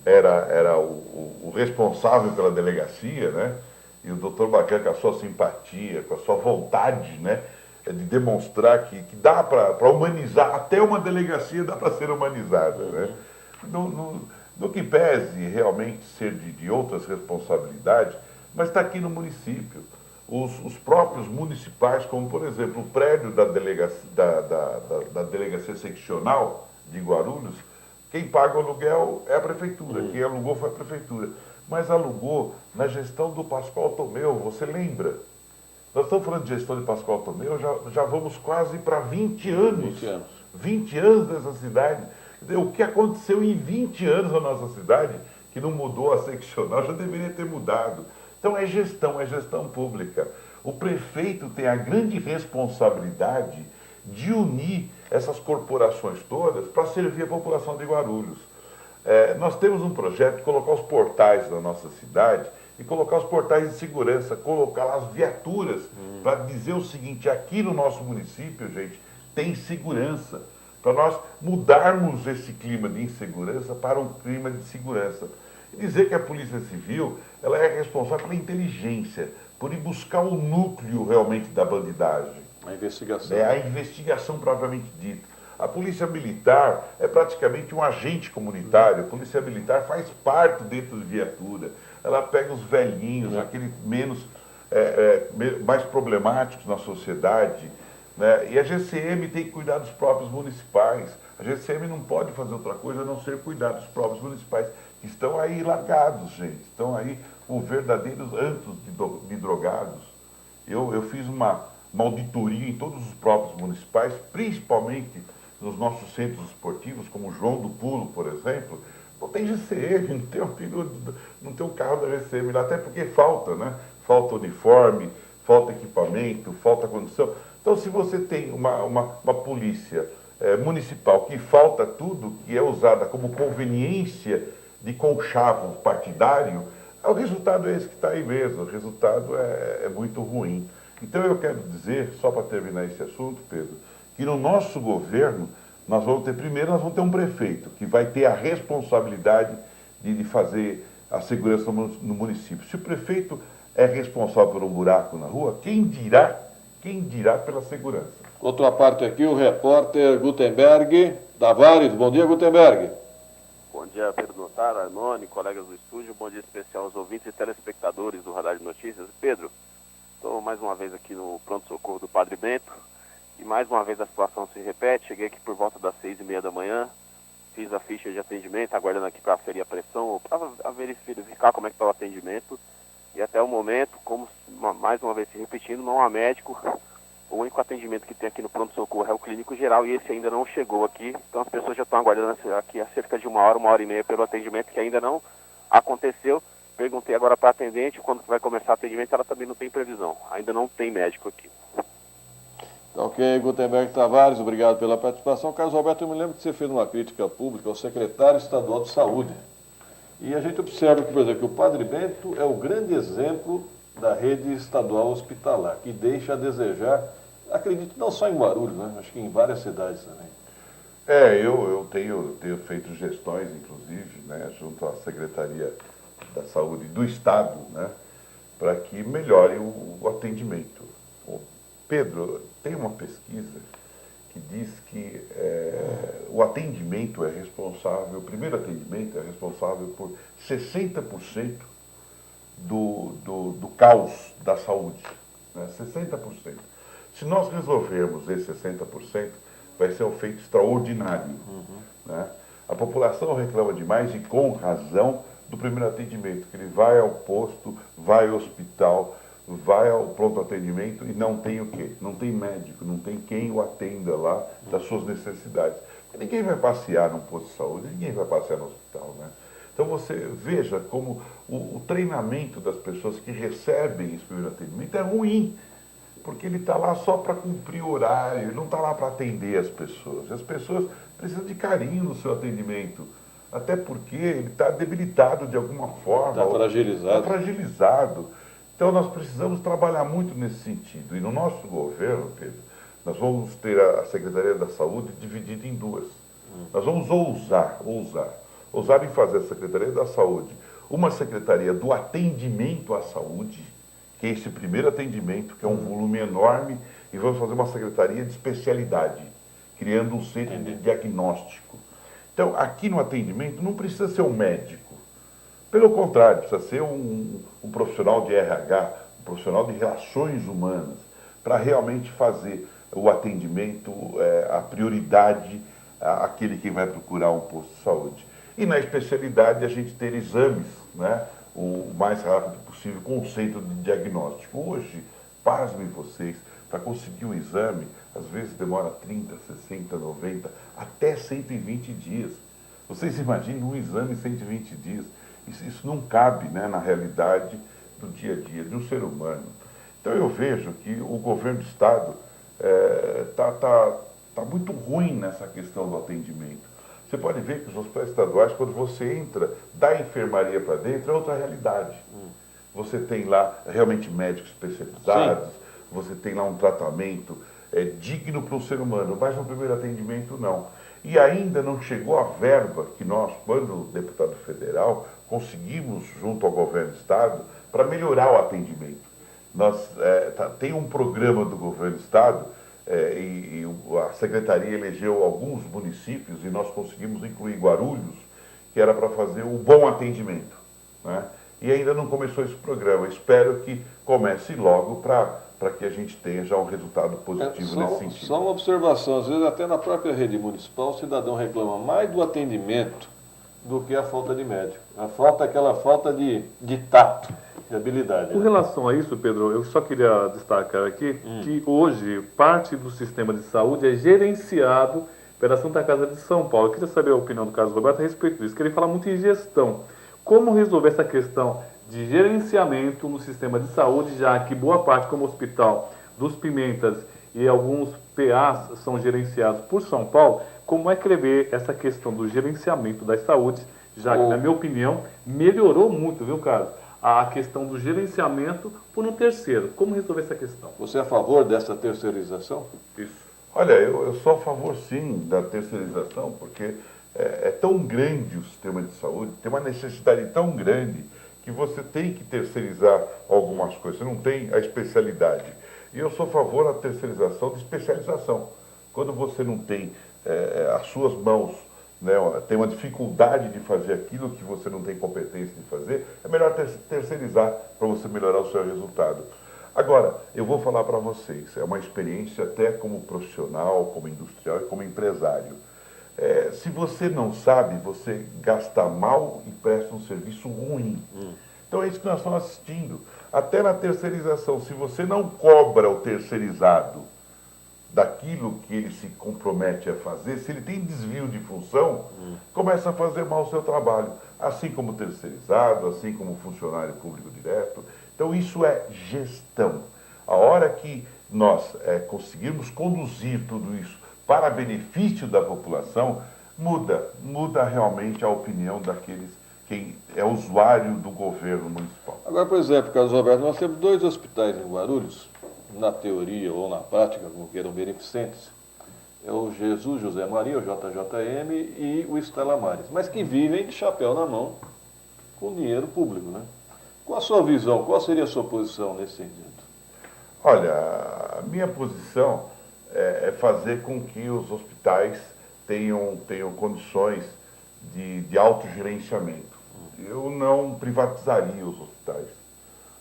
era o responsável pela delegacia, né? E o doutor Bacan, com a sua simpatia, com a sua vontade, né, de demonstrar que dá para humanizar, até uma delegacia dá para ser humanizada, né? No que pese realmente ser de outras responsabilidades, mas está aqui no município. Os próprios municipais, como por exemplo o prédio da delegacia seccional de Guarulhos, quem paga o aluguel é a prefeitura, quem alugou foi a prefeitura. Mas alugou na gestão do Pascoal Tomeu, você lembra? Nós estamos falando de gestão de Pascoal Tomeu, já vamos quase para 20 anos. 20 anos. 20 anos dessa cidade. O que aconteceu em 20 anos na nossa cidade, que não mudou a seccional, já deveria ter mudado. Então é gestão pública. O prefeito tem a grande responsabilidade de unir essas corporações todas para servir a população de Guarulhos. Nós temos um projeto de colocar os portais da nossa cidade e colocar os portais de segurança, colocar lá as viaturas para dizer o seguinte: aqui no nosso município, gente, tem segurança. Para nós mudarmos esse clima de insegurança para um clima de segurança. E dizer que a Polícia Civil ela é responsável pela inteligência, por ir buscar o núcleo realmente da bandidagem. A investigação. A investigação propriamente dita. A Polícia Militar é praticamente um agente comunitário. A Polícia Militar faz parte dentro de viatura. Ela pega os velhinhos, aqueles mais problemáticos na sociedade, né? E a GCM tem que cuidar dos próprios municipais. A GCM não pode fazer outra coisa a não ser cuidar dos próprios municipais, que estão aí largados, gente. Estão aí com verdadeiros antros de drogados. Eu fiz uma auditoria em todos os próprios municipais, principalmente nos nossos centros esportivos, como o João do Pulo, por exemplo. Não tem GCM, não tem um carro da GCM lá, até porque falta, né? Falta uniforme, falta equipamento, falta condição. Então, se você tem uma polícia municipal que falta tudo, que é usada como conveniência de conchavo partidário, o resultado é esse que está aí mesmo, o resultado é muito ruim. Então eu quero dizer, só para terminar esse assunto, Pedro, que no nosso governo nós vamos ter um prefeito que vai ter a responsabilidade de fazer a segurança no município. Se o prefeito é responsável por um buraco na rua, quem dirá pela segurança? Outra parte aqui, o repórter Gutenberg Tavares. Bom dia, Gutenberg. Bom dia, Pedro Notaro, Arnone, colegas do estúdio. Bom dia especial aos ouvintes e telespectadores do Radar de Notícias. Pedro, estou mais uma vez aqui no pronto-socorro do Padre Bento e mais uma vez a situação se repete. Cheguei aqui por volta das 6h30 da manhã, fiz a ficha de atendimento, aguardando aqui para aferir a pressão, para verificar como é que está o atendimento. E até o momento, como mais uma vez se repetindo, não há médico. O único atendimento que tem aqui no pronto-socorro é o clínico geral e esse ainda não chegou aqui. Então as pessoas já estão aguardando aqui há cerca de uma hora e meia pelo atendimento que ainda não aconteceu. Perguntei agora para a atendente quando vai começar o atendimento, ela também não tem previsão. Ainda não tem médico aqui. Ok, Gutenberg Tavares, obrigado pela participação. Carlos Alberto, eu me lembro que você fez uma crítica pública ao secretário estadual de saúde. E a gente observa que, por exemplo, que o Padre Bento é o grande exemplo da rede estadual hospitalar, que deixa a desejar, acredito, não só em Guarulhos, né? Acho que em várias cidades também. Eu tenho feito gestões, inclusive, né, junto à Secretaria da Saúde do Estado, né, para que melhore o atendimento. Pedro, tem uma pesquisa que diz que o atendimento é responsável, o primeiro atendimento é responsável por 60% do caos da saúde, né? 60%. Se nós resolvermos esses 60%, vai ser um feito extraordinário. Né? A população reclama demais e com razão do primeiro atendimento, que ele vai ao posto, vai ao hospital, vai ao pronto atendimento e não tem o quê? Não tem médico, não tem quem o atenda lá das suas necessidades. Porque ninguém vai passear num posto de saúde, ninguém vai passear no hospital, né? Então você veja como o treinamento das pessoas que recebem esse primeiro atendimento é ruim, porque ele está lá só para cumprir horário, ele não está lá para atender as pessoas. As pessoas precisam de carinho no seu atendimento, até porque ele está debilitado de alguma forma. Está fragilizado. Está fragilizado. Então nós precisamos trabalhar muito nesse sentido. E no nosso governo, Pedro, Nós vamos ter a Secretaria da Saúde dividida em duas. Nós vamos ousar em fazer a Secretaria da Saúde uma secretaria do atendimento à saúde, que é esse primeiro atendimento, que é um volume enorme, e vamos fazer uma secretaria de especialidade, criando um centro de diagnóstico. Então, aqui no atendimento não precisa ser um médico. Pelo contrário, precisa ser um profissional de RH, um profissional de relações humanas, para realmente fazer o atendimento, a prioridade àquele que vai procurar um posto de saúde. E na especialidade a gente ter exames, né, o mais rápido possível com o centro de diagnóstico. Hoje, pasmem vocês, para conseguir um exame, às vezes demora 30, 60, 90, até 120 dias. Vocês imaginem um exame em 120 dias. Isso não cabe, né, na realidade do dia a dia de um ser humano. Então eu vejo que o governo do Estado tá muito ruim nessa questão do atendimento. Você pode ver que os hospitais estaduais, quando você entra da enfermaria para dentro, é outra realidade. Você tem lá realmente médicos especializados, sim, você tem lá um tratamento digno para um ser humano, mas no primeiro atendimento não. E ainda não chegou a verba que nós, quando deputado federal, conseguimos junto ao governo do Estado para melhorar o atendimento. Tem um programa do governo do Estado e a Secretaria elegeu alguns municípios e nós conseguimos incluir Guarulhos, que era para fazer o bom atendimento, né? E ainda não começou esse programa. Espero que comece logo para que a gente tenha já um resultado positivo nesse sentido. Só uma observação, às vezes até na própria rede municipal o cidadão reclama mais do atendimento do que a falta de médico. Aquela falta de tato, de habilidade. Com relação a isso, Pedro, eu só queria destacar aqui que hoje parte do sistema de saúde é gerenciado pela Santa Casa de São Paulo. Eu queria saber a opinião do Carlos Roberto a respeito disso, que ele fala muito em gestão. Como resolver essa questão de gerenciamento no sistema de saúde, já que boa parte, como o Hospital dos Pimentas e alguns PAs são gerenciados por São Paulo, como é que ele vê essa questão do gerenciamento das saúdes, já que, na minha opinião, melhorou muito, viu, Carlos? A questão do gerenciamento por um terceiro. Como resolver essa questão? Você é a favor dessa terceirização? Isso. Olha, eu sou a favor, sim, da terceirização, porque é tão grande o sistema de saúde, tem uma necessidade tão grande que você tem que terceirizar algumas coisas, você não tem a especialidade. E eu sou a favor da terceirização de especialização. Quando você não tem as suas mãos, né, tem uma dificuldade de fazer aquilo que você não tem competência de fazer, é melhor terceirizar para você melhorar o seu resultado. Agora, eu vou falar para vocês, é uma experiência até como profissional, como industrial e como empresário. Se você não sabe, você gasta mal e presta um serviço ruim. Então é isso que nós estamos assistindo. Até na terceirização, se você não cobra o terceirizado daquilo que ele se compromete a fazer, se ele tem desvio de função, começa a fazer mal o seu trabalho. Assim como terceirizado, assim como funcionário público direto. Então isso é gestão. A hora que nós conseguirmos conduzir tudo isso para benefício da população, muda realmente a opinião daqueles quem é usuário do governo municipal. Agora, por exemplo, Carlos Roberto, nós temos 2 hospitais em Guarulhos, na teoria ou na prática, como queiram, beneficentes. É o Jesus José Maria, o JJM e o Estela Maris, mas que vivem de chapéu na mão com dinheiro público, né? Qual a sua visão, qual seria a sua posição nesse sentido? Olha, a minha posição é fazer com que os hospitais tenham condições de autogerenciamento. Eu não privatizaria os hospitais,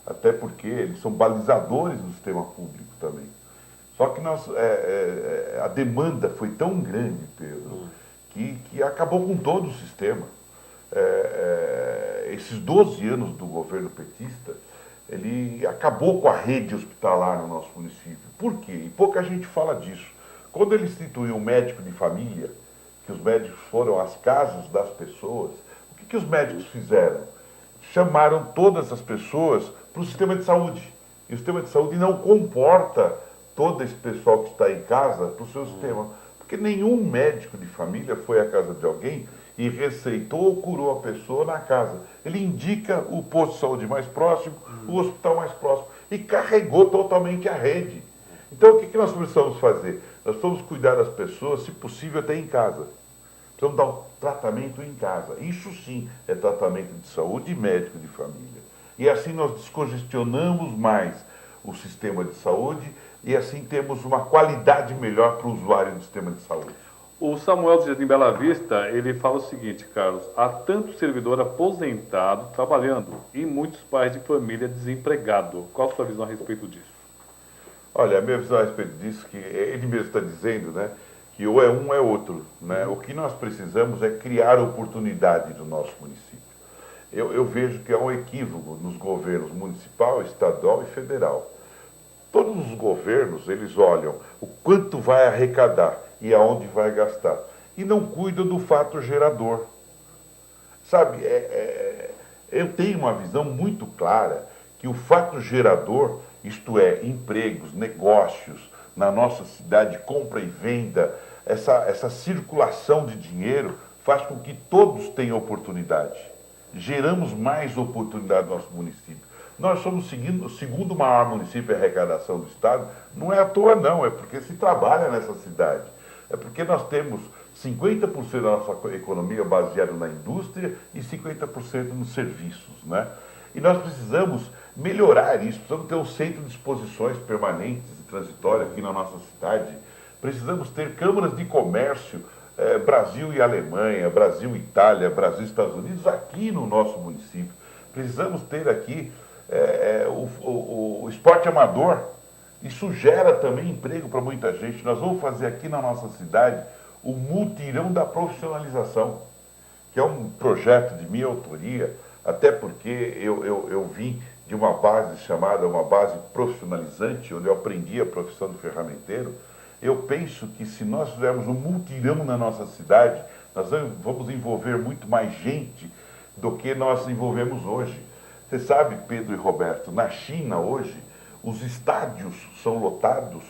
até porque eles são balizadores do sistema público também. Só que a demanda foi tão grande, Pedro, que acabou com todo o sistema. Esses 12 anos do governo petista, ele acabou com a rede hospitalar no nosso município. Por quê? E pouca gente fala disso. Quando ele instituiu o médico de família, que os médicos foram às casas das pessoas, o que os médicos fizeram? Chamaram todas as pessoas para o sistema de saúde. E o sistema de saúde não comporta todo esse pessoal que está em casa para o seu sistema. Porque nenhum médico de família foi à casa de alguém e receitou ou curou a pessoa na casa. Ele indica o posto de saúde mais próximo, o hospital mais próximo, e carregou totalmente a rede. Então, o que nós precisamos fazer? Nós precisamos cuidar das pessoas, se possível, até em casa. Precisamos dar um tratamento em casa. Isso sim é tratamento de saúde e médico de família. E assim nós descongestionamos mais o sistema de saúde e assim temos uma qualidade melhor para o usuário do sistema de saúde. O Samuel do Jardim Bela Vista, ele fala o seguinte, Carlos, há tanto servidor aposentado trabalhando e muitos pais de família desempregados. Qual a sua visão a respeito disso? Olha, a minha visão a respeito disso, que ele mesmo está dizendo, né, que ou é um ou é outro. Né? O que nós precisamos é criar oportunidade no nosso município. Eu vejo que há um equívoco nos governos municipal, estadual e federal. Todos os governos, eles olham o quanto vai arrecadar e aonde vai gastar. E não cuidam do fato gerador. Sabe, eu tenho uma visão muito clara que o fato gerador, isto é, empregos, negócios na nossa cidade, compra e venda, essa circulação de dinheiro faz com que todos tenham oportunidade. Geramos mais oportunidade no nosso município. Nós somos o segundo maior município em arrecadação do Estado. Não é à toa, não. É porque se trabalha nessa cidade. É porque nós temos 50% da nossa economia baseada na indústria e 50% nos serviços. Né? E nós precisamos melhorar isso. Precisamos ter um centro de exposições permanentes e transitórias aqui na nossa cidade. Precisamos ter câmaras de comércio, Brasil e Alemanha, Brasil e Itália, Brasil e Estados Unidos, aqui no nosso município. Precisamos ter aqui o esporte amador. Isso gera também emprego para muita gente. Nós vamos fazer aqui na nossa cidade o Mutirão da Profissionalização, que é um projeto de minha autoria, até porque eu vim de uma base chamada uma base profissionalizante, onde eu aprendi a profissão do ferramenteiro. Eu penso que se nós fizermos um mutirão na nossa cidade, nós vamos envolver muito mais gente do que nós envolvemos hoje. Você sabe, Pedro e Roberto, na China hoje, os estádios são lotados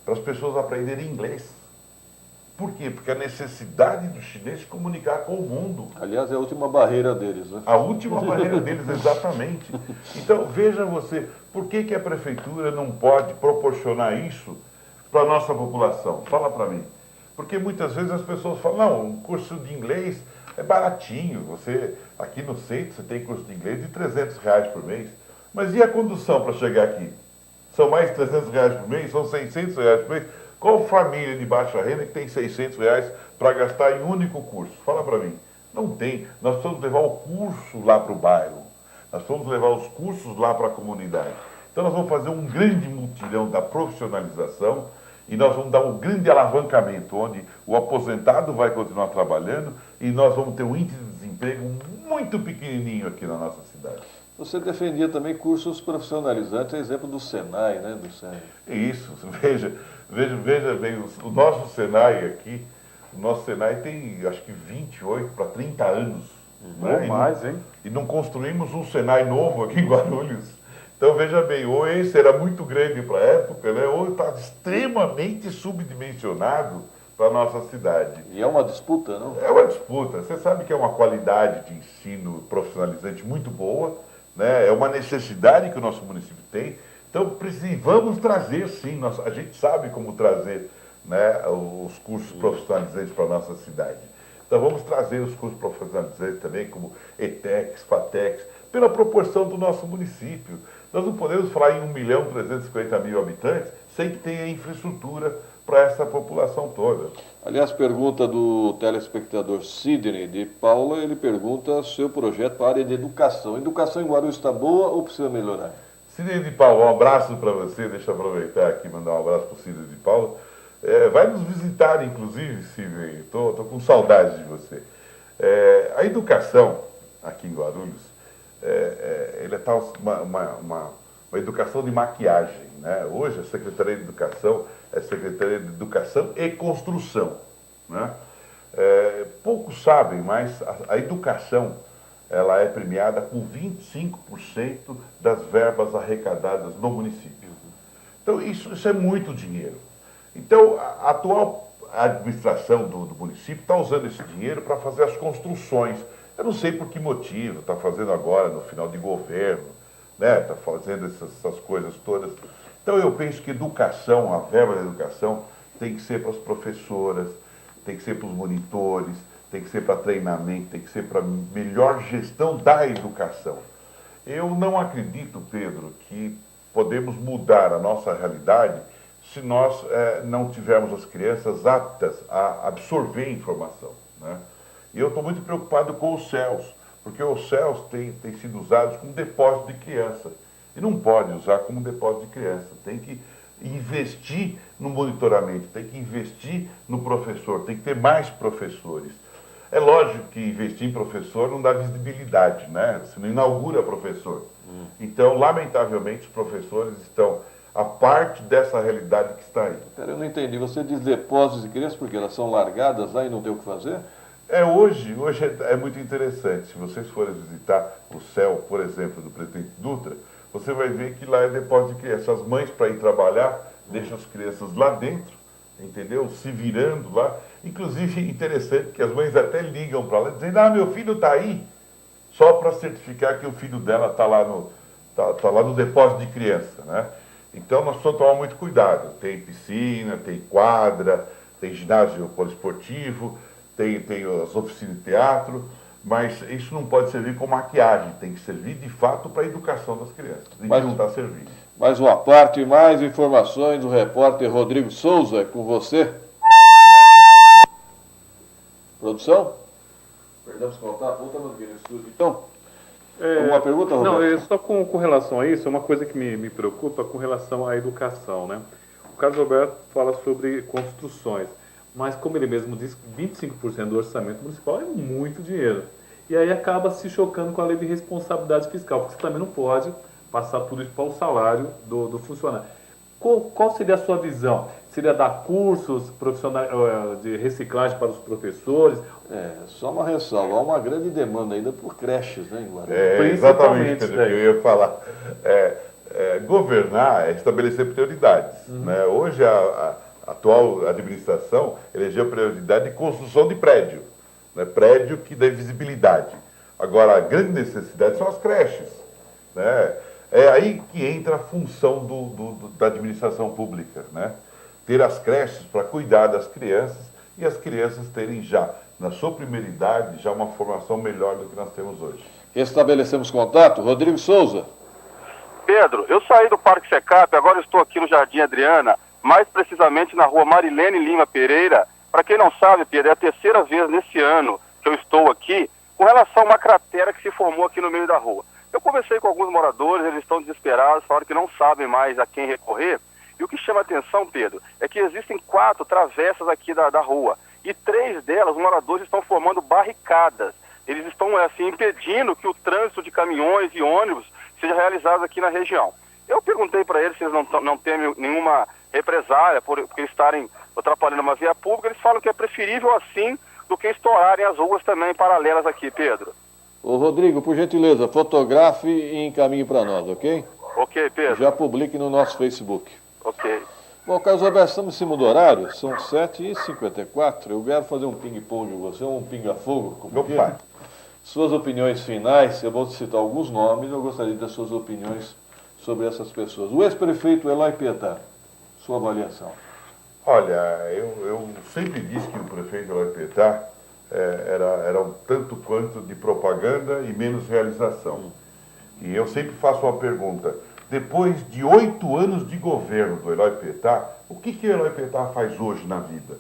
para as pessoas aprenderem inglês. Por quê? Porque a necessidade do chinês se comunicar com o mundo. Aliás, é a última barreira deles, né? A última barreira deles, exatamente. Então, veja você, por que a prefeitura não pode proporcionar isso para a nossa população? Fala para mim. Porque muitas vezes as pessoas falam, não, um curso de inglês é baratinho. Você, aqui no centro, você tem curso de inglês de R$300 por mês. Mas e a condução para chegar aqui? São mais R$300 por mês? São R$600 por mês? Qual família de baixa renda que tem R$600 para gastar em um único curso? Fala para mim. Não tem. Nós precisamos levar o curso lá para o bairro. Nós precisamos levar os cursos lá para a comunidade. Então nós vamos fazer um grande mutirão da profissionalização e nós vamos dar um grande alavancamento, onde o aposentado vai continuar trabalhando e nós vamos ter um índice de desemprego muito pequenininho aqui na nossa cidade. Você defendia também cursos profissionalizantes, exemplo do Senai, né? Do Senai. Isso, veja bem, o nosso Senai aqui, o nosso Senai tem acho que 28 para 30 anos. Né? Mais, hein? E não construímos um Senai novo aqui em Guarulhos. Então veja bem, ou esse era muito grande para a época, né? Ou está extremamente subdimensionado para a nossa cidade. E é uma disputa, não? É uma disputa. Você sabe que é uma qualidade de ensino profissionalizante muito boa, né? É uma necessidade que o nosso município tem. Então vamos trazer sim, a gente sabe como trazer, né, os cursos profissionalizantes para a nossa cidade. Então vamos trazer os cursos profissionalizantes também, como ETEX, FATEX, pela proporção do nosso município. Nós não podemos falar em 1.350.000 habitantes sem que tenha infraestrutura para essa população toda. Aliás, pergunta do telespectador Sidney de Paula, ele pergunta seu projeto para a área de educação. A educação em Guarulhos está boa ou precisa melhorar? Sidney de Paula, um abraço para você, deixa eu aproveitar aqui e mandar um abraço para o Sidney de Paula. Vai nos visitar, inclusive, Sidney, estou com saudade de você. A educação aqui em Guarulhos, ele está uma educação de maquiagem. Né? Hoje a Secretaria de Educação é Secretaria de Educação e Construção. Né? Poucos sabem, mas a educação ela é premiada com 25% das verbas arrecadadas no município. Então isso é muito dinheiro. Então a atual administração do município está usando esse dinheiro para fazer as construções. Eu não sei por que motivo, está fazendo agora no final de governo, né? Está fazendo essas coisas todas. Então eu penso que educação, a verba da educação, tem que ser para as professoras, tem que ser para os monitores, tem que ser para treinamento, tem que ser para melhor gestão da educação. Eu não acredito, Pedro, que podemos mudar a nossa realidade se nós não tivermos as crianças aptas a absorver informação, né? E eu estou muito preocupado com os CELS, porque os CELS têm sido usados como depósito de criança. E não pode usar como depósito de criança. Tem que investir no monitoramento, tem que investir no professor, tem que ter mais professores. É lógico que investir em professor não dá visibilidade, né? Você não inaugura professor. Então, lamentavelmente, os professores estão a parte dessa realidade que está aí. Cara, eu não entendi. Você diz depósitos de crianças porque elas são largadas lá e não tem o que fazer? Hoje é muito interessante. Se vocês forem visitar o CEL, por exemplo, do presidente Dutra, você vai ver que lá é depósito de crianças. As mães, para ir trabalhar, deixam as crianças lá dentro, entendeu? Se virando lá. Inclusive, interessante que as mães até ligam para lá, dizendo, meu filho está aí, só para certificar que o filho dela está lá no depósito de criança, né? Então, nós precisamos tomar muito cuidado. Tem piscina, tem quadra, tem ginásio poliesportivo, tem as oficinas de teatro, mas isso não pode servir como maquiagem, tem que servir de fato para a educação das crianças. E não está servindo. Mais uma parte, mais informações do repórter Rodrigo Souza, é com você. Produção? Perdemos contato, voltamos aqui no estúdio. Então, alguma pergunta, Roberto? Não, só com relação a isso, é uma coisa que me preocupa com relação à educação, né? O Carlos Roberto fala sobre construções, mas como ele mesmo disse, 25% do orçamento municipal é muito dinheiro. E aí acaba se chocando com a lei de responsabilidade fiscal, porque você também não pode passar tudo isso para o salário do funcionário. Qual seria a sua visão? Seria dar cursos profissionais de reciclagem para os professores? Só uma ressalva, há uma grande demanda ainda por creches, né, em Guarulhos? Exatamente, Pedro, que eu ia falar. Governar é estabelecer prioridades, né? Hoje a atual administração elegeu prioridade de construção de prédio, né? Prédio que dê visibilidade. Agora, a grande necessidade são as creches, né? É aí que entra a função da administração pública, né? Ter as creches para cuidar das crianças e as crianças terem já, na sua primeira idade, já uma formação melhor do que nós temos hoje. Estabelecemos contato. Rodrigo Souza. Pedro, eu saí do Parque Secap, agora estou aqui no Jardim Adriana, mais precisamente na rua Marilene Lima Pereira. Para quem não sabe, Pedro, é a terceira vez nesse ano que eu estou aqui com relação a uma cratera que se formou aqui no meio da rua. Eu conversei com alguns moradores, eles estão desesperados, falaram que não sabem mais a quem recorrer. E o que chama atenção, Pedro, é que existem 4 travessas aqui da rua. E 3 delas, os moradores estão formando barricadas. Eles estão, assim, impedindo que o trânsito de caminhões e ônibus seja realizado aqui na região. Eu perguntei para eles se eles não temem nenhuma represália por estarem atrapalhando uma via pública. Eles falam que é preferível assim do que estourarem as ruas também paralelas aqui, Pedro. Ô Rodrigo, por gentileza, fotografe e encaminhe para nós, ok? Ok, Pedro. Já publique no nosso Facebook. Ok. Bom, Carlos Roberto, estamos em cima do horário, são 7h54. Eu quero fazer um ping-pong com você, um pinga-fogo, como que é? Suas opiniões finais, eu vou citar alguns nomes, eu gostaria das suas opiniões sobre essas pessoas. O ex-prefeito Eloy Pietá, sua avaliação. Olha, eu sempre disse que o prefeito Eloy Pietá era um tanto quanto de propaganda e menos realização. E eu sempre faço uma pergunta: depois de 8 anos de governo do Eloy Pietá, o que o Eloy Pietá faz hoje na vida?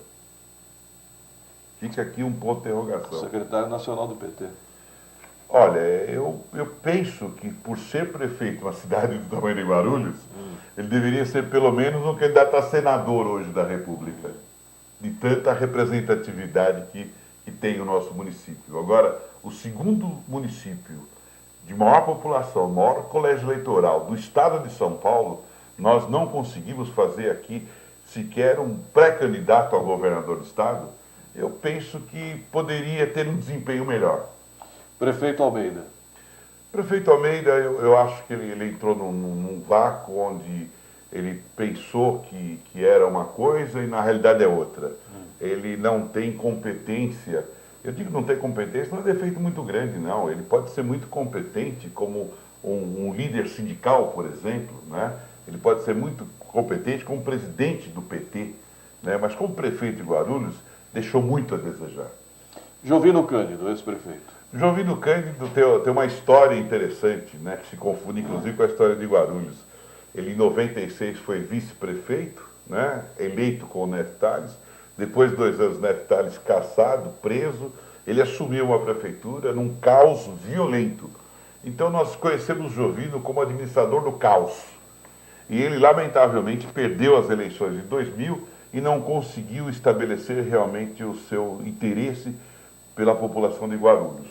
Fica aqui um ponto de interrogação. Secretário Nacional do PT. Olha, eu penso que por ser prefeito de uma cidade do tamanho de Guarulhos, ele deveria ser pelo menos um candidato a senador hoje da República, de tanta representatividade que tem o nosso município. Agora, o segundo município de maior população, maior colégio eleitoral do estado de São Paulo, nós não conseguimos fazer aqui sequer um pré-candidato a governador do estado. Eu penso que poderia ter um desempenho melhor. Prefeito Almeida. Prefeito Almeida, eu acho que ele entrou num vácuo onde ele pensou que era uma coisa e na realidade é outra. Ele não tem competência. Eu digo não tem competência, não é defeito muito grande, não. Ele pode ser muito competente como um líder sindical, por exemplo, né? Ele pode ser muito competente como presidente do PT, né? Mas como prefeito de Guarulhos, deixou muito a desejar. Jovino Cândido, ex-prefeito. Jovino Cândido tem uma história interessante, né? Que se confunde inclusive com a história de Guarulhos. Ele em 96 foi vice-prefeito, né? Eleito com o Neto Tales. Depois de 2 anos, Neto Tales cassado, preso, ele assumiu uma prefeitura num caos violento. Então nós conhecemos Jovino como administrador do caos. E ele, lamentavelmente, perdeu as eleições de 2000 e não conseguiu estabelecer realmente o seu interesse pela população de Guarulhos.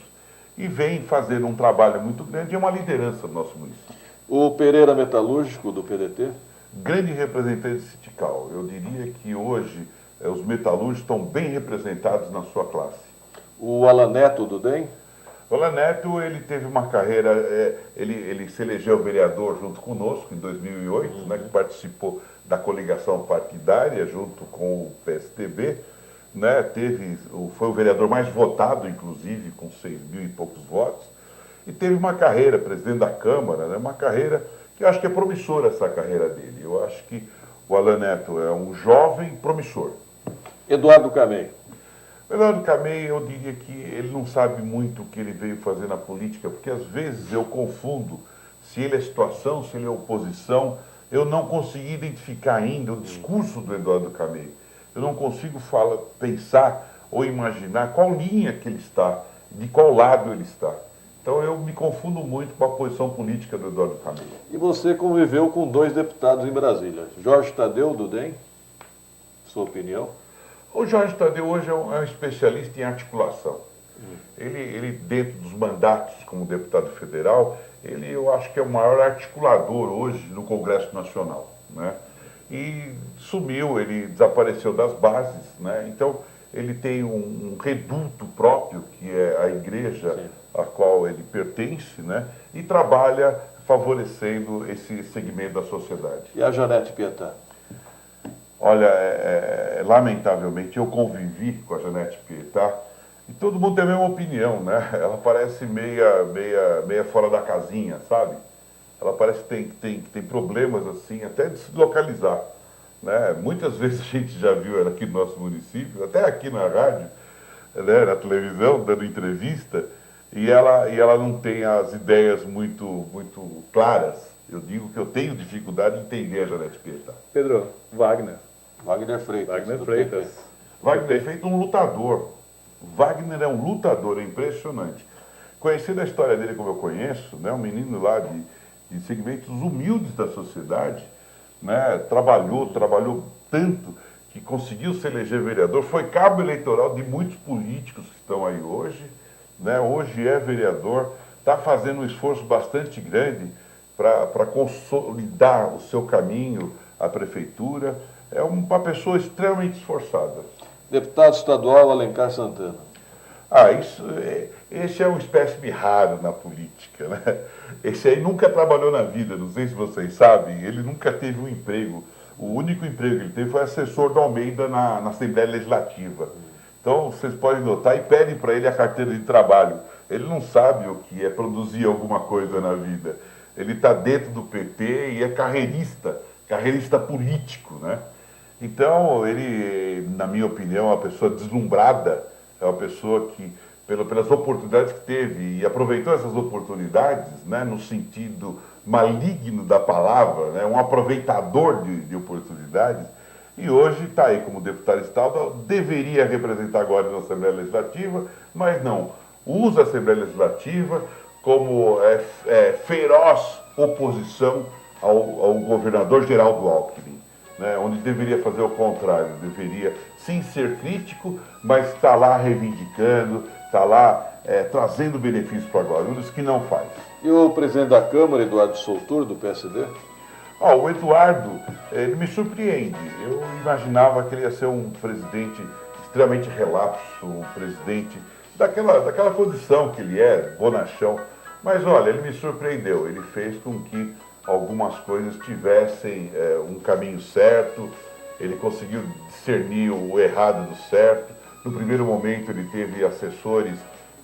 E vem fazendo um trabalho muito grande e é uma liderança do nosso município. O Pereira Metalúrgico, do PDT. Grande representante sindical. Eu diria que hoje os metalúrgicos estão bem representados na sua classe. O Alan Neto, do DEM. O Alan Neto, ele teve uma carreira, ele se elegeu vereador junto conosco em 2008, né, que participou da coligação partidária junto com o PSDB, né, foi o vereador mais votado, inclusive, com 6 mil e poucos votos, e teve uma carreira, presidente da Câmara, né, uma carreira que eu acho que é promissora essa carreira dele. Eu acho que o Alan Neto é um jovem promissor. Eduardo Camei. Eduardo Camei, eu diria que ele não sabe muito o que ele veio fazer na política, porque às vezes eu confundo se ele é situação, se ele é oposição. Eu não consegui identificar ainda o discurso do Eduardo Camei. Eu não consigo pensar ou imaginar qual linha que ele está, de qual lado ele está. Então eu me confundo muito com a posição política do Eduardo Camei. E você conviveu com 2 deputados em Brasília. Jorge Tadeu, do DEM. Sua opinião? O Jorge Tadeu hoje é um especialista em articulação. Ele, dentro dos mandatos como deputado federal, eu acho que é o maior articulador hoje no Congresso Nacional, né? E sumiu, ele desapareceu das bases, né? Então, ele tem um reduto próprio, que é a igreja a qual ele pertence, né? E trabalha favorecendo esse segmento da sociedade. E a Janete Pietá? Olha, lamentavelmente, eu convivi com a Janete Pietá e todo mundo tem a mesma opinião, né? Ela parece meia fora da casinha, sabe? Ela parece que tem problemas, assim, até de se localizar, né? Muitas vezes a gente já viu ela aqui no nosso município, até aqui na rádio, né? Na televisão, dando entrevista, e ela não tem as ideias muito claras. Eu digo que eu tenho dificuldade de entender a Janete Pietá. Pedro, Wagner Freitas. Wagner Freitas é um lutador. Wagner é um lutador, é impressionante. Conhecendo a história dele como eu conheço, né, um menino lá de segmentos humildes da sociedade, né, trabalhou tanto que conseguiu se eleger vereador, foi cabo eleitoral de muitos políticos que estão aí hoje, né, hoje é vereador, está fazendo um esforço bastante grande para consolidar o seu caminho à prefeitura. É uma pessoa extremamente esforçada. Deputado estadual Alencar Santana. Esse é um espécime raro na política, né? Esse aí nunca trabalhou na vida, não sei se vocês sabem, ele nunca teve um emprego. O único emprego que ele teve foi assessor do Almeida na Assembleia Legislativa. Então, vocês podem notar e pedem para ele a carteira de trabalho. Ele não sabe o que é produzir alguma coisa na vida. Ele está dentro do PT e é carreirista político, né? Então, ele, na minha opinião, é uma pessoa deslumbrada, é uma pessoa que, pelas oportunidades que teve e aproveitou essas oportunidades, né, no sentido maligno da palavra, né, um aproveitador de oportunidades, e hoje está aí como deputado estadual, deveria representar agora na Assembleia Legislativa, mas não, usa a Assembleia Legislativa como feroz oposição ao governador Geraldo Alckmin, né, onde deveria fazer o contrário, deveria sim ser crítico, mas está lá reivindicando, está lá trazendo benefícios para Guarulhos, que não faz. E o presidente da Câmara, Eduardo Soutur, do PSD? O Eduardo, ele me surpreende. Eu imaginava que ele ia ser um presidente extremamente relapso, um presidente daquela condição que ele é, bonachão. Mas olha, ele me surpreendeu, ele fez com que algumas coisas tivessem um caminho certo, ele conseguiu discernir o errado do certo. No primeiro momento ele teve assessores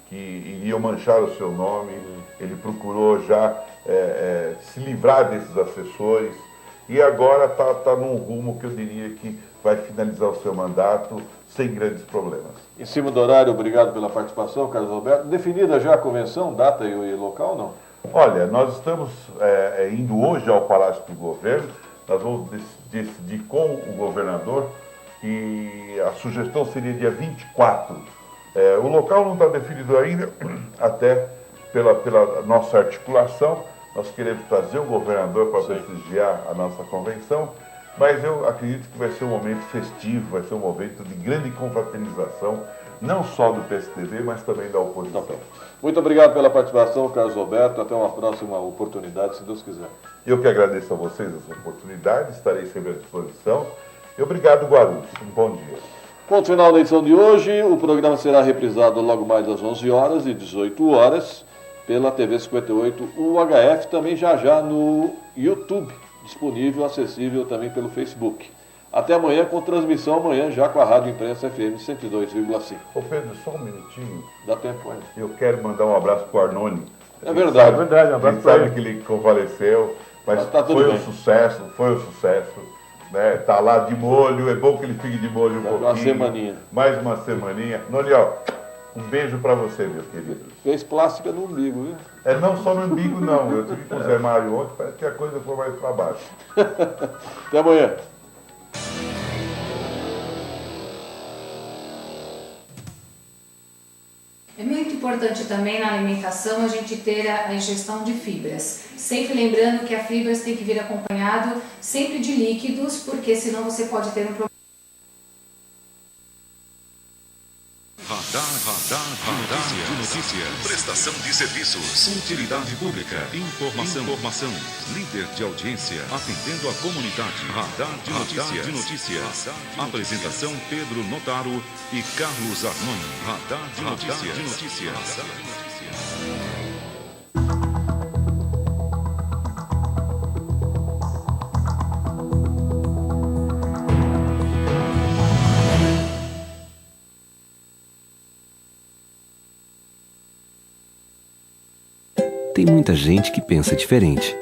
que iriam manchar o seu nome, ele procurou já se livrar desses assessores e agora está num rumo que eu diria que vai finalizar o seu mandato sem grandes problemas. Em cima do horário, obrigado pela participação, Carlos Roberto. Definida já a convenção, data e local, não? Olha, nós estamos indo hoje ao Palácio do Governo, nós vamos decidir com o governador e a sugestão seria dia 24. O local não está definido ainda, até pela nossa articulação. Nós queremos trazer o governador para prestigiar a nossa convenção, mas eu acredito que vai ser um momento festivo, vai ser um momento de grande confraternização, não só do PSDB, mas também da oposição. Muito obrigado pela participação, Carlos Roberto. Até uma próxima oportunidade, se Deus quiser. Eu que agradeço a vocês essa oportunidade, estarei sempre à disposição. E obrigado, Guarulhos. Um bom dia. Ponto final da edição de hoje. O programa será reprisado logo mais às 11 horas e 18 horas pela TV 58 UHF, também já no YouTube, disponível, acessível também pelo Facebook. Até amanhã, com transmissão amanhã já com a Rádio Imprensa FM 102,5. Ô Pedro, só um minutinho. Dá tempo ainda. Eu quero mandar um abraço para o Arnone. É verdade. Um abraço A gente sabe que ele convalesceu, mas tá tudo foi bem. um sucesso. Né? Tá lá de molho, é bom que ele fique de molho um pouquinho. Uma semaninha. Mais uma semaninha. Noniel, um beijo para você, meu querido. Fez plástica no umbigo, viu? Não só no umbigo, não. Eu tive com o Zé Mário ontem, parece que a coisa foi mais para baixo. Até amanhã. É muito importante também na alimentação a gente ter a ingestão de fibras. Sempre lembrando que a fibras tem que vir acompanhado sempre de líquidos, porque senão você pode ter um problema. Radar de notícias. Prestação de serviços. Utilidade pública. Informação. Líder de audiência. Atendendo a comunidade. Radar de notícias. Apresentação Pedro Notaro e Carlos Arnone. Radar de notícias. Tem muita gente que pensa diferente,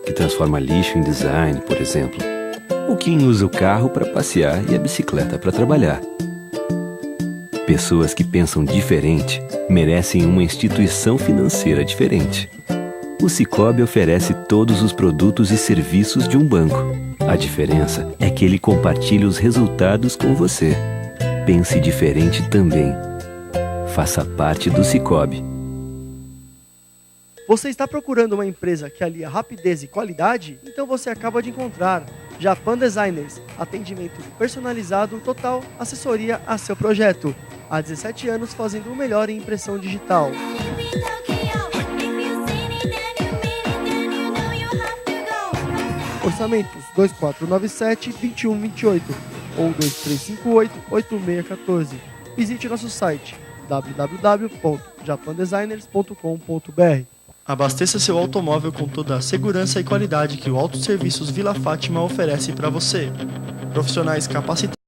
que transforma lixo em design, por exemplo, ou quem usa o carro para passear e a bicicleta para trabalhar. Pessoas que pensam diferente merecem uma instituição financeira diferente. O Sicoob oferece todos os produtos e serviços de um banco. A diferença é que ele compartilha os resultados com você. Pense diferente também. Faça parte do Sicoob. Você está procurando uma empresa que alia rapidez e qualidade? Então você acaba de encontrar Japan Designers. Atendimento personalizado, total assessoria a seu projeto. Há 17 anos fazendo o melhor em impressão digital. Orçamentos 2497-2128 ou 2358-8614. Visite nosso site www.japandesigners.com.br. Abasteça seu automóvel com toda a segurança e qualidade que o Autosserviços Vila Fátima oferece para você. Profissionais capacitados.